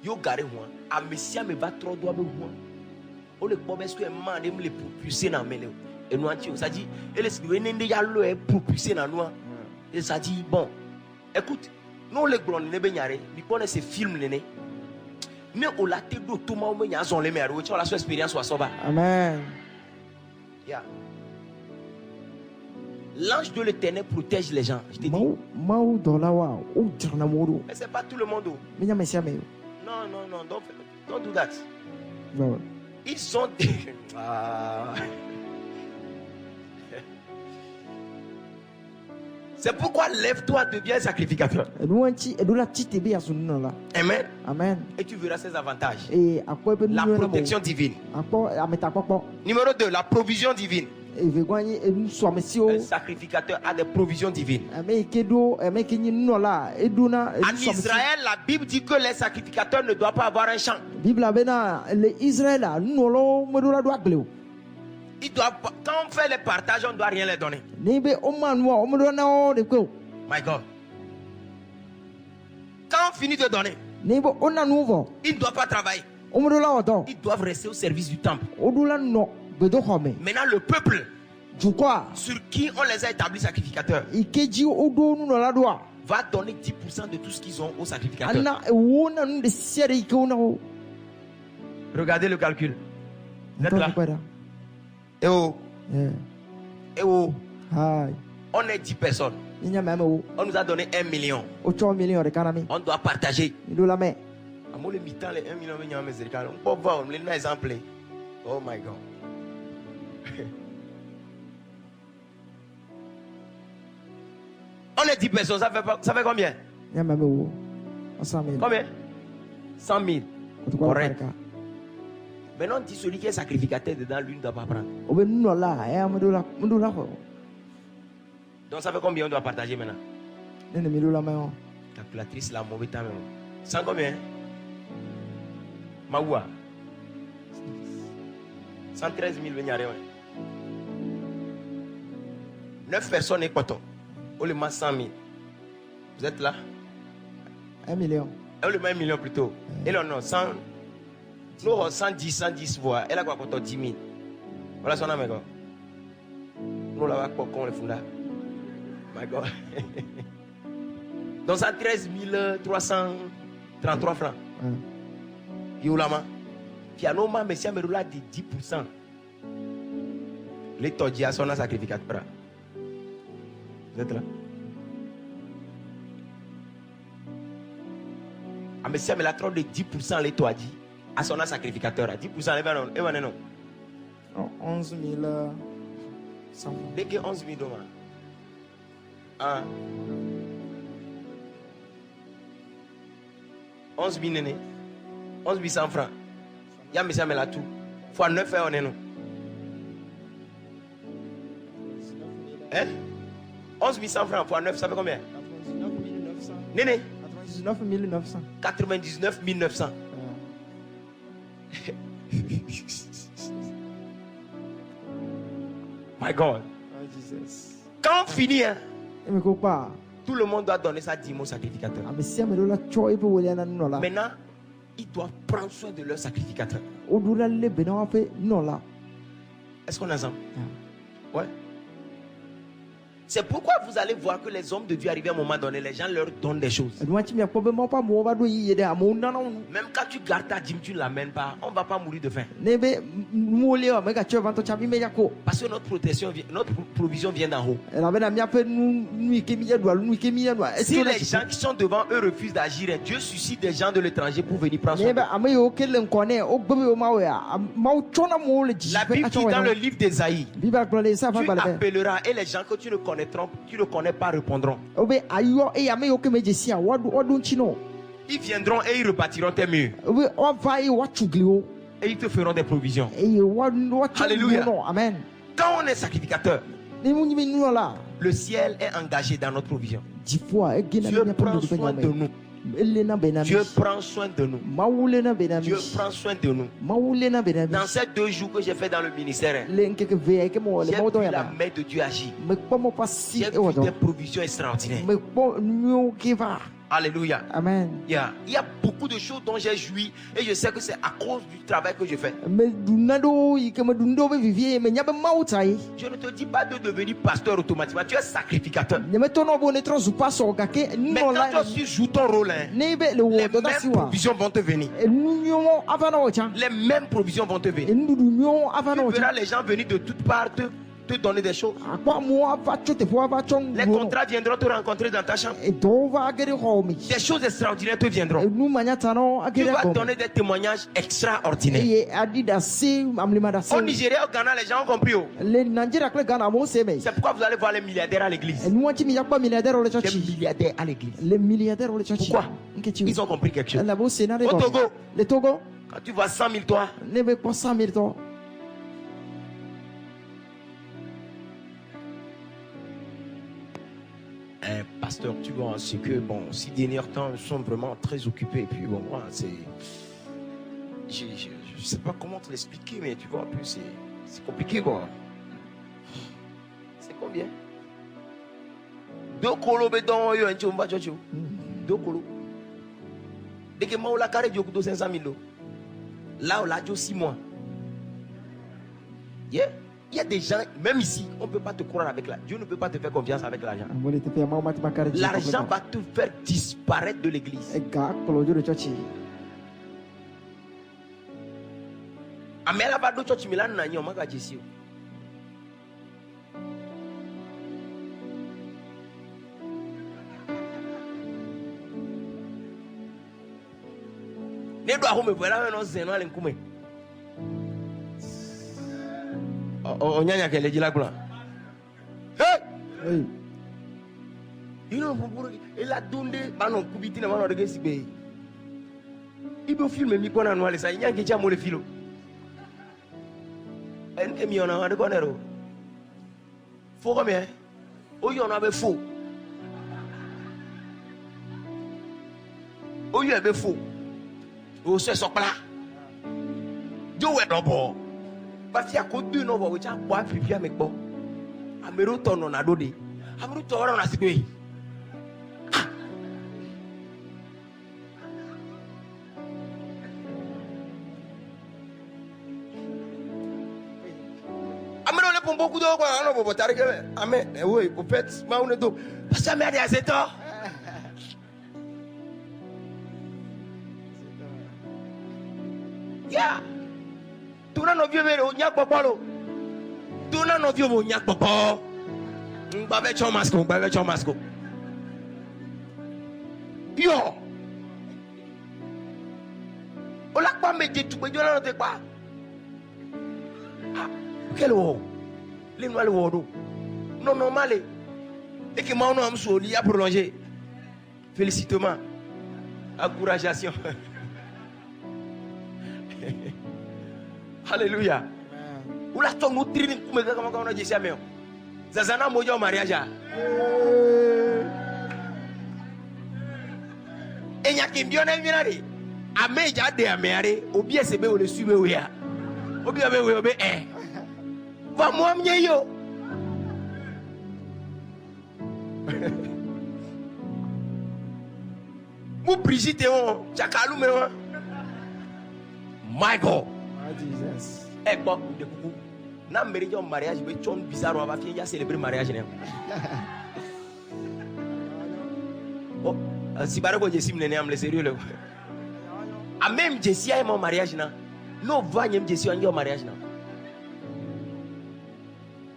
Yo garé moi a messia me va trop doit be moi o le bobe est-ce que man dem le propulser dans mele et nous anti ça dit et le nende ya lo est propulser dans nous et ça dit bon écoute nous les blondes ne be nyare ni connaît ces films né mais au la tête do tout ma o nya zon le mer o tu la so expérience wa soba amen. Yeah. L'ange de l'Éternel protège les gens, je te dis. Mais c'est pas tout le monde. Non, don't do that. No. Ils sont des... C'est pourquoi lève-toi, deviens sacrificateur. Amen. Et tu verras ses avantages. La protection divine. Numéro 2, la provision divine. Un sacrificateur a des provisions divines. En Israël, la Bible dit que les sacrificateurs ne doivent pas avoir un champ. Ils doivent, quand on fait les partages, on ne doit rien leur donner. My God. Quand on finit de donner, ils ne doivent pas travailler. Ils doivent rester au service du temple. Maintenant, le peuple sur qui on les a établis sacrificateurs va donner 10% de tout ce qu'ils ont aux sacrificateurs. Regardez le calcul. Vous êtes là? Et oh. Et oh. On est 10 personnes. On nous a donné 1 million. On doit partager. Amour le mi-temps, les 1 million, on peut voir, on les exemple. Oh my God. On est 10 personnes, ça fait combien? Combien? 100 000. Correct. Maintenant, on dit celui qui est sacrificateur dedans, lui ne doit pas prendre. Donc ça fait combien on doit partager maintenant? Calculatrice, la mauvaise temps. 100 combien? Maoua 113 000 venyare. 9 personnes et quoi? On le met 100 000. Vous êtes là? 1 million. On le met 1 million plutôt. Et là, non, 100. Nous, 110 voix. Elle a quoi quand 10 000? Voilà son âme, quoi. Nous, là, quoi, qu'on le fout là? My God. Donc, 113 333 francs. Youlama. Puis, à nos mamans, monsieur, mais là, de 10%. Les todjia sont un sacrificateur. Vous êtes là? Ah, monsieur, mais la trop de 10% les todjia. À son sacrificateur. 10% les non. Et voilà, non. 11 100. Dès que 11 000 dollars. Ah. 11 000 néné. 11 800 francs. Y'a mis ça, mais là tout. Fois 9 on est nous. Hein? 11 800 francs fois 9, ça fait combien? 99 900. Néné? 99 900. 99 900. My God. Oh, Jesus. Quand on finit, hein, Et me copa. tout le monde doit donner sa dîme au sacrificateur. Amesia me dola cho ipo wole na nola. Maintenant, ils doivent prendre soin de leur sacrificateur. Odula le bena wa fe nola. Est-ce qu'on est ensemble? Ouais. C'est pourquoi vous allez voir que les hommes de Dieu arrivent à un moment donné, les gens leur donnent des choses. Même quand tu gardes ta dîme, tu ne l'amènes pas, on ne va pas mourir de faim. Parce que notre protection, notre provision vient d'en haut. Si les gens qui sont devant eux refusent d'agir, Dieu suscite des gens de l'étranger pour venir prendre soin d'eux. La Bible dit dans le livre d'Ésaïe, tu appelleras et les gens que tu ne connais pas répondront. Ils viendront et ils repartiront tes murs. Et ils te feront des provisions. Alléluia. Amen. Quand on est sacrificateur, le ciel est engagé dans notre provision. Dieu prend soin de nous. Dieu prend soin de nous. Dieu prend soin de nous. Dans ces 2 jours que j'ai fait dans le ministère, j'ai vu la main de Dieu agir. J'ai vu des provisions extraordinaires. Alléluia. Amen. Il y a beaucoup de choses dont j'ai joui et je sais que c'est à cause du travail que je fais. Je ne te dis pas de devenir pasteur automatiquement, tu es sacrificateur. Mais quand tu joues ton rôle, les mêmes provisions vont te venir. Les mêmes provisions vont te venir. Tu verras les gens venir de toutes parts te donner des choses. Les contrats viendront te rencontrer dans ta chambre. Des choses extraordinaires te viendront. Tu vas donner des témoignages extraordinaires. Au Nigeria, au Ghana, les gens ont compris. C'est pourquoi vous allez voir les milliardaires à l'église. Les milliardaires à l'église. Pourquoi? Ils ont compris quelque chose. Au Togo, quand tu vois 100 000 toits, pasteur, tu vois, c'est que bon, ces derniers temps sont vraiment très occupés. Et puis bon, moi, c'est. Je sais pas comment te l'expliquer, mais tu vois, un peu, c'est compliqué, quoi. C'est combien? 2 colos, bédon, yo, un chumba, chocho. 2 colos. Dès que moi, on l'a carré, 500 000 €. Là, on l'a 6 mois. Yeah. Il y a des gens, même ici, on ne peut pas te croire avec l'argent. Dieu ne peut pas te faire confiance avec l'argent. L'argent va te faire disparaître de l'église. Amela va d'autres choses, Milan n'a pas de Jésus. Ne doit me voir là, non, c'est non, l'incoume. On y a qu'elle dit la gloire. Hey! Il a donné, non, Kubiti n'a pas de gueule. Il peut filmer, mais qu'on a noir, ça, il y a un qui a mon filo. Et mi on a de conero. Faux combien? Oh, il y en avait faux. Oh, il y avait faux. Oh, c'est ça, là. Dieu est d'abord. Parce qu'il y a que 2 noms qui ont boire pipi avec bon. Amero ton on a donné. Amero ton on a signé. Amero le pon beaucoup d'eau quoi. On va t'arrêter. Amen. Oui, au fait, ma on est d'eau. Parce que merde à 7 ans. Yeah. Tuna no vieux mais on y a pas palo. Tuna no vieux on y a pas palo. M'bave chomasco, m'bave chomasco. Yo. On l'a pas mis tout, mais on l'a pas quoi. Ah, quel wo? Les noirs le wo. Non normal. Et que moi on a m'soli a prolongé. Félicitations. Encourageation. Alléluia. Où la tombe nous trine comme comment on a dit ça mais Zazana mojo au mariage. Et y a qui bien aimé là. Ame ja de ameare obi esebe o le sume we a. Obi abe we obe Va moi mie yo. Mou Brigitte on chakalu me on. My God. Jesus. Bon, de coucou. Na mérite un mariage, mais tu bizarre, on va finir à célébrer mariage. Oh, si par exemple Jessie me n'aime le sérieux le. A même Jessie a mon mariage na. Non, va n'y Jessie en mariage na.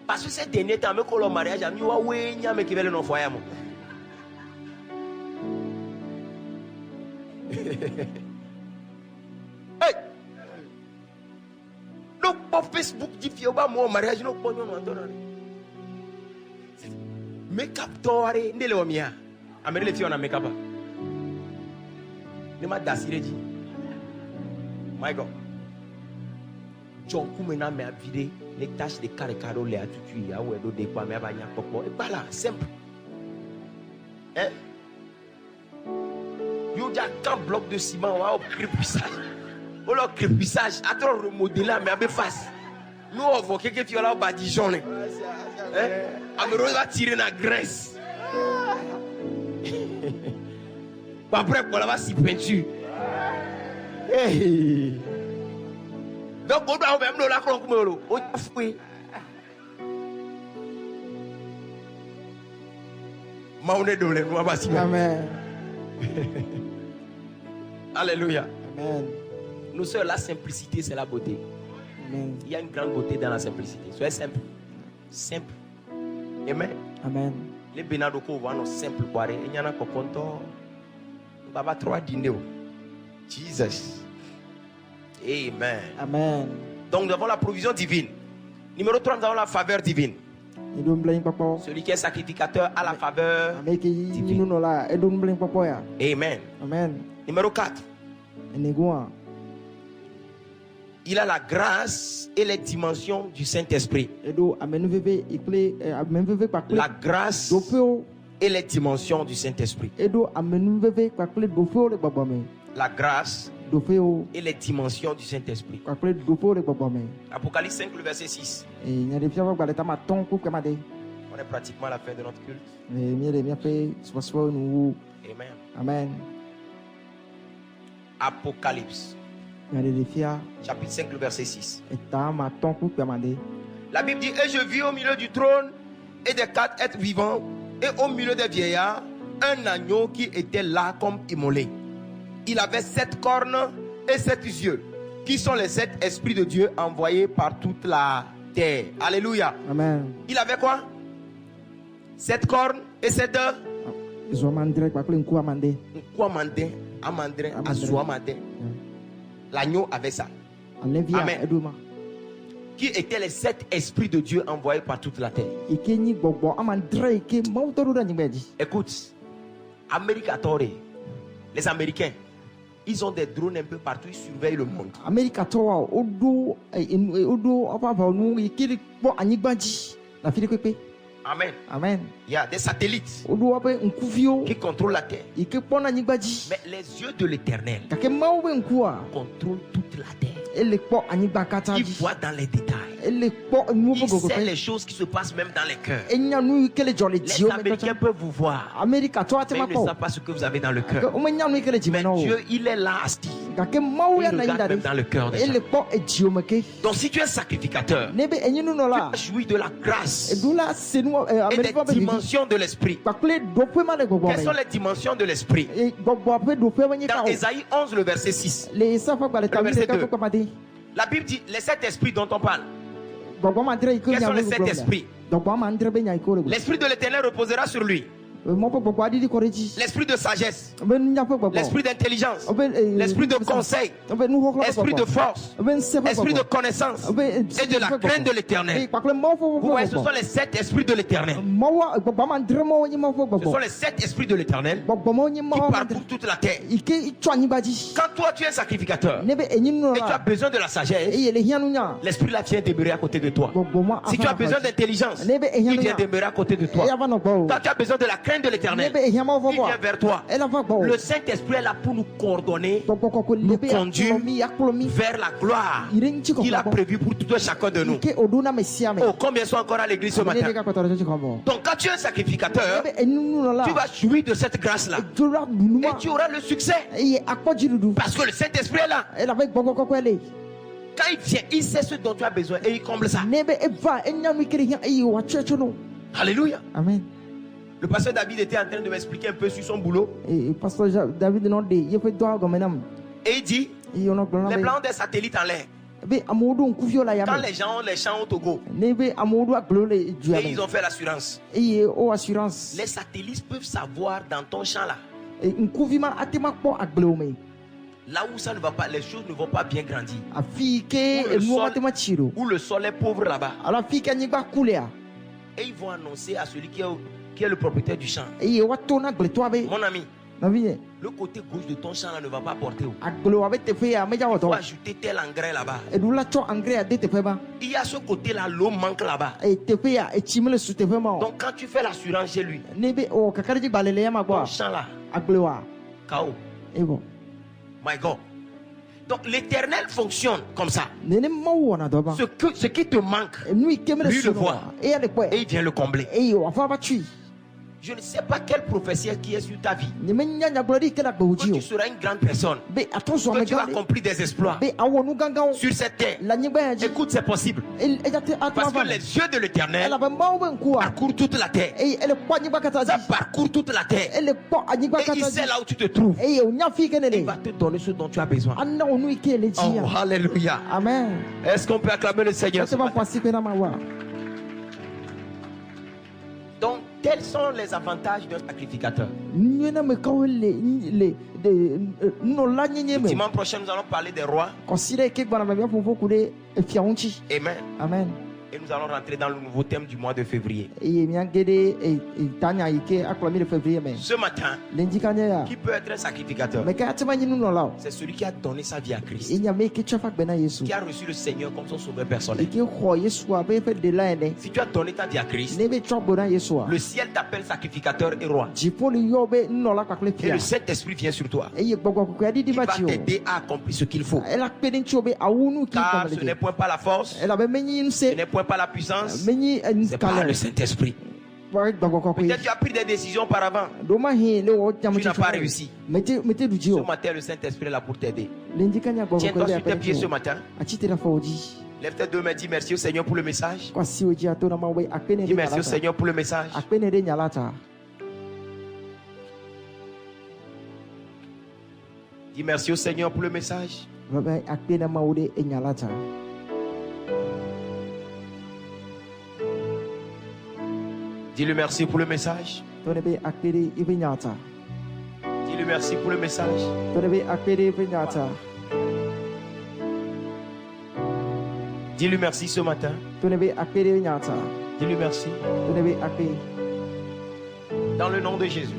Parce que ces derniers temps, me colle au mariage, a mis wa we n'y a me qui veut le non foyer moi. Hey. Non pas Facebook dit fio ba mon mariage non pas non non. Make-up tore ndele o mia. Amere le fio na make-up. Ne ma dasire dit. My God. John kumena me avide les tâches de caricado les atutu ya ou do de quoi me abanya popo. Et voilà, simple. Hein? Yo ja quand bloc de ciment wa au crépissage. Au leur crépissage, à trop remodeler mais avec face. Nous on voit quelqu'un qui va là au badigeon. Hein? Amero va tirer la graisse. Après pour la va si peinture. Hey. Donc on doit même la clon comme l'eau. On a foué. Maouné de l'eau, on va s'y mettre. Amen. Alléluia. Amen. Nous sommes la simplicité, c'est la beauté. Amen. Il y a une grande beauté dans la simplicité. Soyez simple. Simple. Amen. Amen. Les bénadoko vont nous simple boire. Il y en a qui ont Baba 3 dîner. Jesus. Amen. Amen. Donc nous avons la provision divine. Numéro 3, nous avons la faveur divine. Celui qui est sacrificateur a la faveur divine. Amen. Amen. Numéro 4. Il a la grâce et les dimensions du Saint-Esprit. La grâce et les dimensions du Saint-Esprit. La grâce et les dimensions du Saint-Esprit. Apocalypse 5, le verset 6. On est pratiquement à la fin de notre culte. Amen. Amen. Apocalypse chapitre 5, le verset 6. La Bible dit: et je vis au milieu du trône et des 4 êtres vivants, et au milieu des vieillards, un agneau qui était là comme immolé. Il avait 7 cornes et 7 yeux, qui sont les 7 esprits de Dieu envoyés par toute la terre. Alléluia. Amen. Il avait quoi? 7 cornes et 7 L'agneau avait ça. Amen. Qui étaient les 7 esprits de Dieu envoyés par toute la terre. Écoute, les Américains, ils ont des drones un peu partout, ils surveillent le monde. Amen. Amen. Il y a des satellites qui contrôlent la terre. Mais les yeux de l'Éternel contrôlent toute la terre. Il voit dans les détails. Il sait les choses qui se passent même dans les cœurs. Les Américains peuvent vous voir, mais ils ne savent pas ce que vous avez dans le cœur. Mais Dieu, il est là assis. Il regarde même dans le cœur des gens. Donc si tu es sacrificateur, tu as joui de la grâce et des dimensions de l'esprit. Quelles sont les dimensions de l'esprit? Dans Ésaïe 11, le verset 6. Le verset 2. La Bible dit les 7 esprits dont on parle. Quels sont les 7 esprits? L'esprit de l'Éternel reposera sur lui. l'esprit de sagesse, l'esprit d'intelligence, l'esprit de conseil, l'esprit de force, l'esprit de connaissance et de la crainte de l'Éternel. Vous voyez, ce sont les 7 esprits de l'Éternel. Ce sont les 7 esprits de l'Éternel qui parcourent toute la terre. Quand toi tu es un sacrificateur et tu as besoin de la sagesse, l'esprit là vient demeurer à côté de toi. Si tu as besoin d'intelligence, il vient demeurer à côté de toi. Quand tu as besoin de la crainte de l'Éternel, il vient vers toi. Le Saint-Esprit est là pour nous coordonner, nous conduire vers la gloire qu'il a prévue pour tout un chacun de nous. Oh, combien sont encore à l'église ce matin? Donc quand tu es un sacrificateur, tu vas jouir de cette grâce-là et tu auras le succès parce que le Saint-Esprit est là. Quand il vient, il sait ce dont tu as besoin et il comble ça. Alléluia. Amen. Le pasteur David était en train de m'expliquer un peu sur son boulot. Et il dit, les plans des satellites en l'air. Quand les gens ont les champs au Togo et ils ont fait l'assurance, les satellites peuvent savoir dans ton champ là, là où ça ne va pas, les choses ne vont pas bien grandir, où le sol est pauvre là-bas, et ils vont annoncer à celui qui est le propriétaire du champ, mon ami, le côté gauche de ton champ là ne va pas porter. Il faut ajouter tel engrais là-bas. Il y a ce côté là, l'eau manque là-bas. Donc quand tu fais l'assurance chez lui, ton champ là, KO. My God. Donc l'éternel fonctionne comme ça. Ce qui te manque, lui le voit et il vient le combler. Je ne sais pas quelle prophétie qui est sur ta vie. Que tu seras une grande personne. Que tu vas accomplir des exploits sur cette terre. Écoute, c'est possible. Parce que les yeux de l'Éternel parcourent toute la terre. Ça parcourt toute la terre. Et il sait là où tu te trouves. Il va te donner ce dont tu as besoin. Oh, alléluia. Amen. Est-ce qu'on peut acclamer le Seigneur? Donc, quels sont les avantages d'un sacrificateur? Dimanche prochain, nous allons parler des rois. Amen. Amen. Et nous allons rentrer dans le nouveau thème du mois de février. Ce matin, qui peut être un sacrificateur? C'est celui qui a donné sa vie à Christ, qui a reçu le Seigneur comme son sauveur personnel. Si tu as donné ta vie à Christ, le ciel t'appelle sacrificateur et roi. Et le Saint-Esprit vient sur toi. Il va t'aider à accomplir ce qu'il faut. Car ce n'est point par la force, ce n'est point par la puissance, c'est par le Saint-Esprit. Peut-être tu as pris des décisions auparavant, tu n'as pas réussi. Ce matin, le Saint-Esprit est là pour t'aider. Tiens-toi sur tes pieds ce matin. Lève tes deux mains, dis merci au Seigneur pour le message. Dis merci au Seigneur pour le message. Dis merci au Seigneur pour le message. Dis-le merci pour le message. Dis-le merci pour le message. Dis-le merci ce matin. Dis-le merci. Dans le nom de Jésus.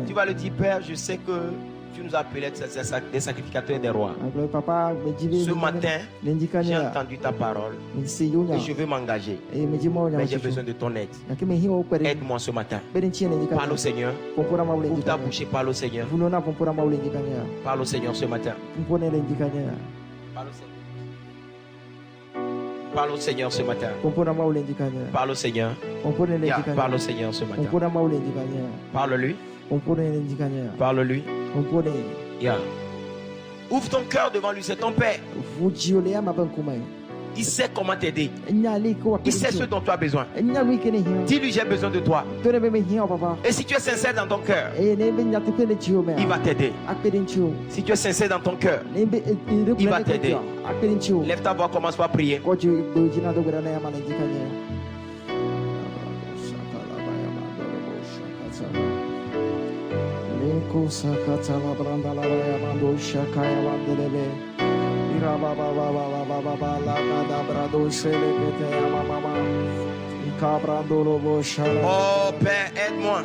Tu vas le dire, Père, je sais que tu nous as appelés des sacrificateurs et des rois. Ce matin, j'ai entendu ta parole et je veux m'engager. Mais j'ai besoin de ton aide. Aide-moi ce matin. Parle au Seigneur. Ouvre ta bouche et parle au Seigneur. Parle au Seigneur ce matin. Parle au Seigneur. Parle au Seigneur ce matin. Parle au Seigneur. Parle au Seigneur ce matin. Parle-lui. Parle-lui. Yeah. Ouvre ton cœur devant lui, c'est ton Père. Il sait comment t'aider. Il sait ce dont tu as besoin. Dis-lui, j'ai besoin de toi. Et si tu es sincère dans ton cœur, il va t'aider. Si tu es sincère dans ton cœur, il va t'aider. Lève ta voix, commence par prier. Oh Père, aide-moi.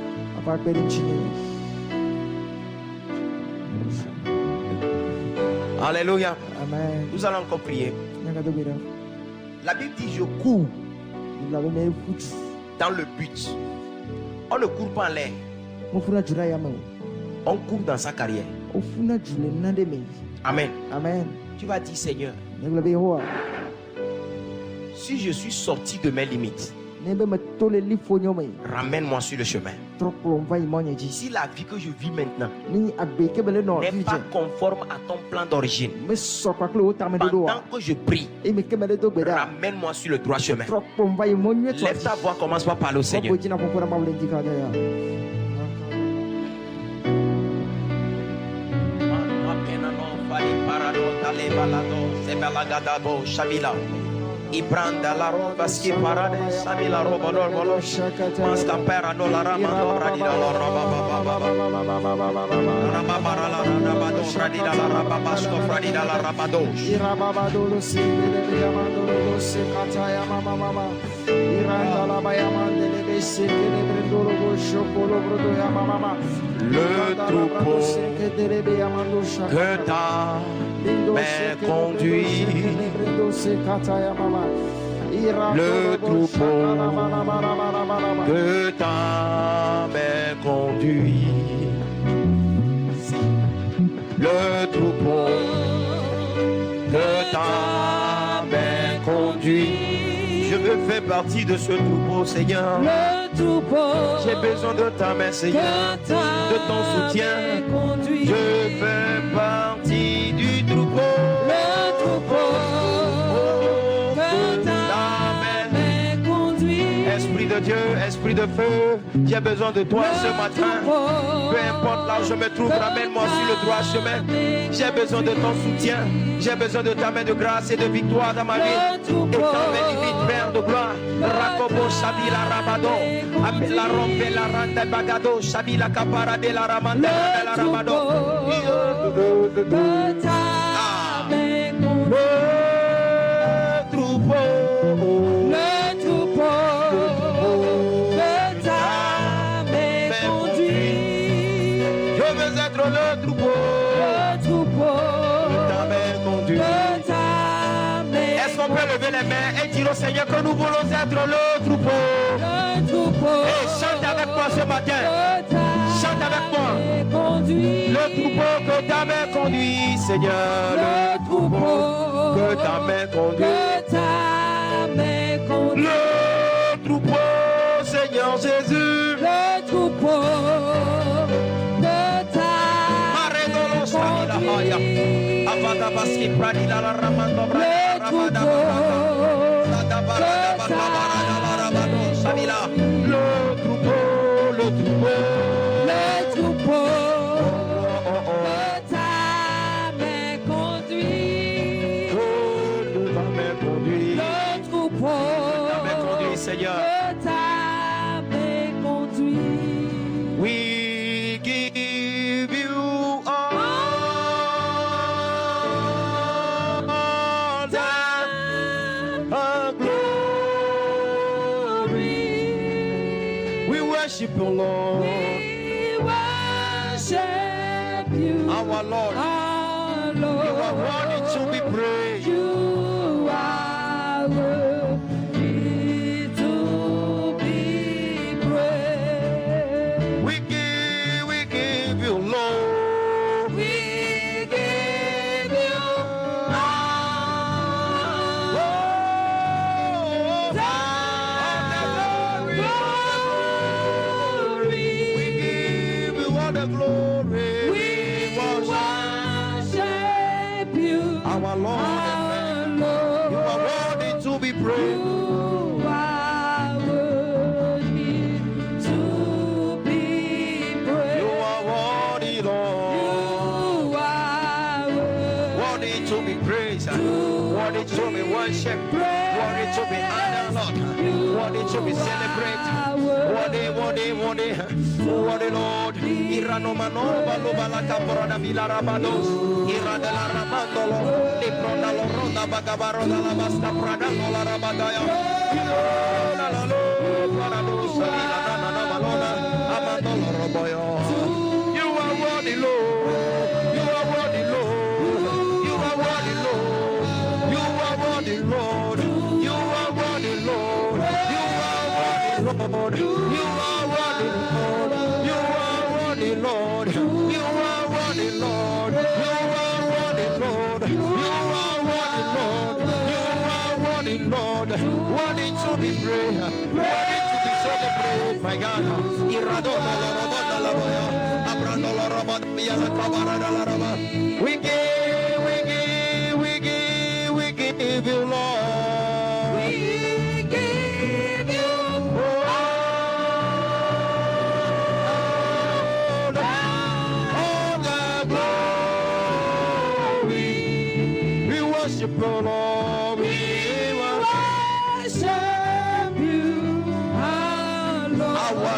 Alléluia. Amen. Nous allons encore prier. La Bible dit je cours dans le but. On ne court pas en l'air. On court dans sa carrière. Amen. Amen. Tu vas dire Seigneur, si je suis sorti de mes limites, ramène-moi sur le chemin. Si la vie que je vis maintenant n'est pas conforme à ton plan d'origine, pendant que je prie, ramène-moi sur le droit chemin. Lève ta voix, commence par parler au Seigneur. Ibranda la roba ski parade samila roba normalo masta pera no la rama no radila la roba rama para la rama do radila la rama basko radila la rama do iraba do lo si le yamando lo se kataya mama iranda la bayamande le besse che le prendo lo shokolo brodo ya mama le troupeau que t'as mais conduit le troupeau que t'as mais conduit le troupeau que t'as mais conduit. Je veux faire partie de ce troupeau, Seigneur. J'ai besoin de ta main, Seigneur, de ton soutien. Je fais partie du troupeau. Le troupeau que ta main conduit. Esprit de Dieu, esprit de feu, j'ai besoin de toi ce matin. Peu importe là où je me trouve, ramène-moi sur le droit chemin. J'ai besoin de ton soutien. J'ai besoin de ta main de grâce et de victoire dans ma vie. Étends mes limites, Père de gloire. Rakobo Shabila Rabado. La rompe la randa bagado. Shabila Kapara de la Ramanda de la Rabado. Le troupeau. Le troupeau. Le ta main conduit. Je veux être le troupeau. Le troupeau. Est-ce qu'on peut lever les mains et dire au Seigneur que nous voulons être le troupeau? Le troupeau. Et chante avec moi ce matin. Chante avec moi. Le troupeau que ta main conduit, Seigneur. Le troupeau que ta main conduit. Le troupeau, Seigneur Jésus. Le troupeau que ta main conduit. Avada baski pradila la ramando brada ramada la barada barada la ramado samila le troupeau ta main conduit le troupeau ta main conduit Seigneur ta main conduit. We give you worship you, Lord. We worship you, our Lord. Our Lord. You are worthy to be praised. You are worthy to be praised. We give you, Lord. We give you glory. We worship you, our Lord. Our Lord. You are worthy to be praised. You are worthy to be praised. You are worthy, Lord. You are worthy to be praised. Worthy to be worshipped. Worthy to be honored, Lord. Worthy to be celebrated. worthy, Lord. Irano manova loba la capora da vila rabados. Ira de la ramandolo. Lepronda lo ronda bagabaro da la basta prada no la rabadaya. La la lo parados la na na malona. Amandolo roboyo. You are worthy, Lord. You are worthy, Lord. You are worthy, Lord. You are worthy, Lord. You are worthy, Lord. You are worthy, Lord. You are worthy, Lord. You are worthy, Lord. You are worthy, Lord. You are worthy, Lord. You are worthy, Lord. You are worthy, Lord. Worthy to be praised. Worthy to be celebrated, my God. Iradona la robota la boya. Abrando la robota via la cabara la roba. We give you, Lord. We give you all the glory. We worship you, Lord. We worship you, our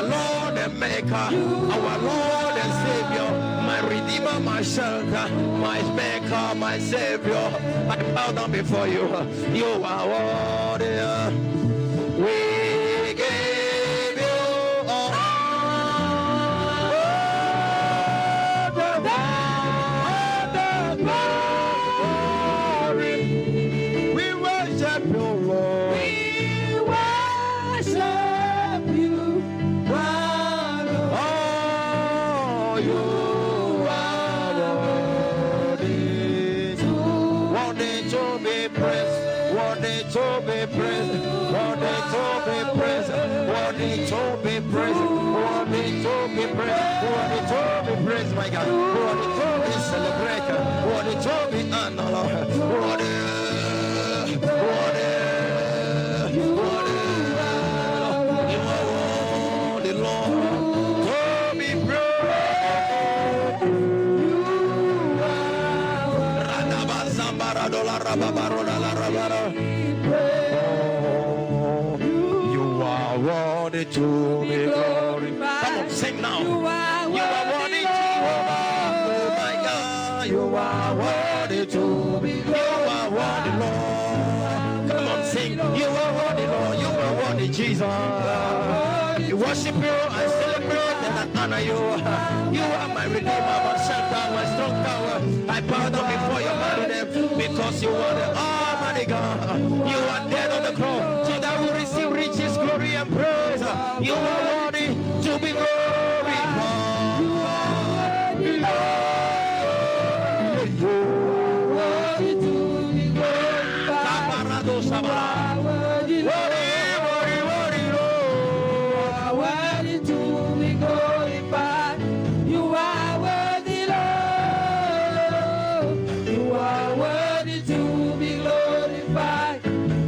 Lord and Maker, our Lord and Savior, my Redeemer, my Shelter, my Maker, my Savior. I bow down before you. You are worthy. We give you all the glory. We worship you, Lord. We worship you, Lord. Oh, you are worthy. Worthy to be praised. Worthy to be praised. Worthy to be praised. Worthy to be praised. Worthy to be praised. Worthy to be praised, my God. Worthy to be celebrated. Worthy to be honored. Worthy. You are worthy, Lord. To be praised. Radabazambara dola rababarola la rabara. You are worthy to be glorified. Come on, sing now. You are worthy, Jehovah. Oh my God, you are worthy to be. You are worthy, Lord. Come on, sing. You are worthy, Lord. You are worthy, Jesus. We worship you and celebrate and honor you. You are my Redeemer, my Shelter, my strong tower. I bow down before your mighty name because you are the Almighty God. You are dead on the cross so that we receive riches, glory, and praise. You are worthy to be glorified. You are worthy, Lord. You are worthy to be glorified. You are worthy, Lord. Worthy to be glorified. You are worthy, Lord. You are worthy to be glorified.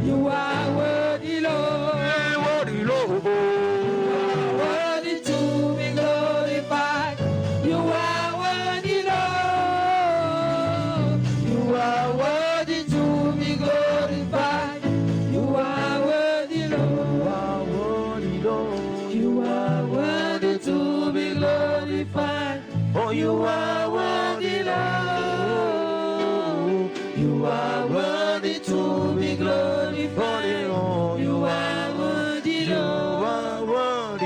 You are worthy, Lord. Worthy, Lord. Worthy to be glorified. You are worthy, Lord. You are worthy to be glorified. You are worthy, Lord. You are worthy to be glorified. Oh, you are worthy, Lord. You are worthy to be glorified. Oh, you are worthy, Lord.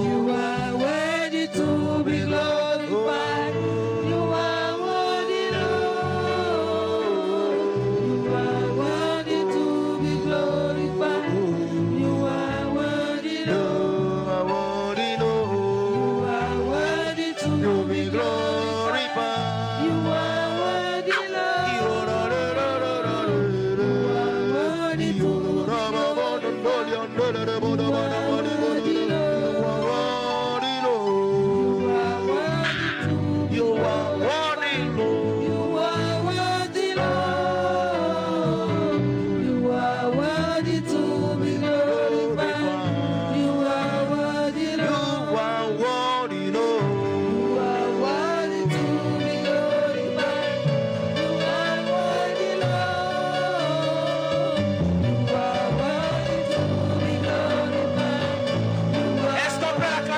You are worthy to be glorified. You are worthy, Lord. You are worthy to be glorified. You are worthy, Lord. You are worthy to be glorified.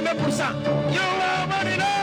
acclamer pour ça. You are worthy, Lord.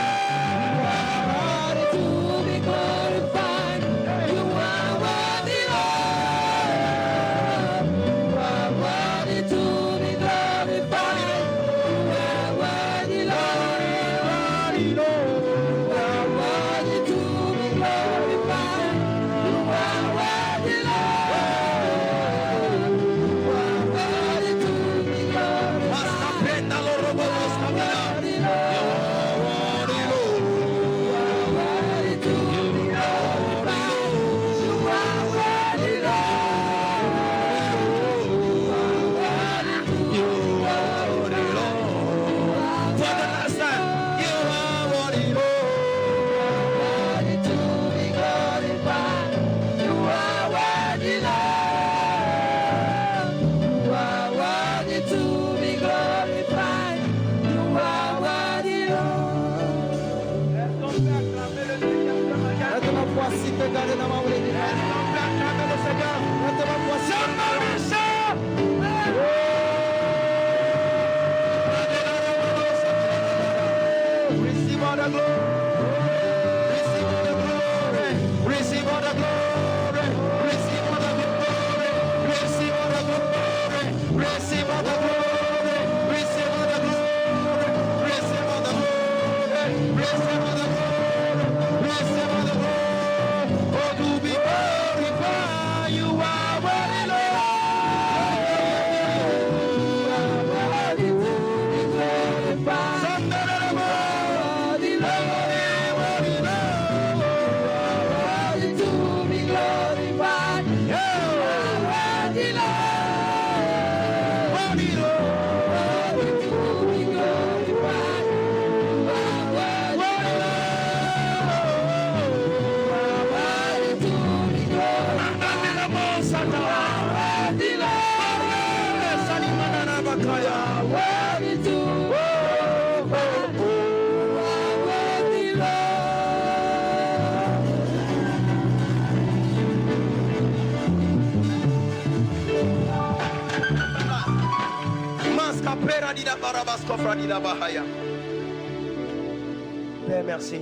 Père, merci.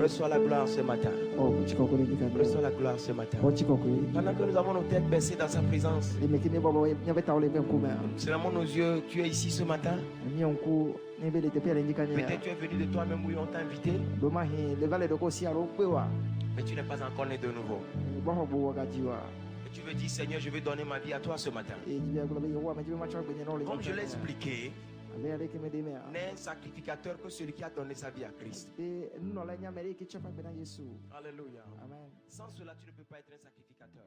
Reçois la gloire ce matin. Reçois la gloire ce matin. Pendant que nous avons nos têtes baissées dans sa présence, selon nos yeux, tu es ici ce matin. Peut-être tu es venu de toi-même où on t'a invité, mais tu n'es pas encore né de nouveau. Et tu veux dire, Seigneur, je veux donner ma vie à toi ce matin. Comme je l'ai expliqué, n'est un sacrificateur que celui qui a donné sa vie à Christ. Alléluia. Sans cela, tu ne peux pas être un sacrificateur.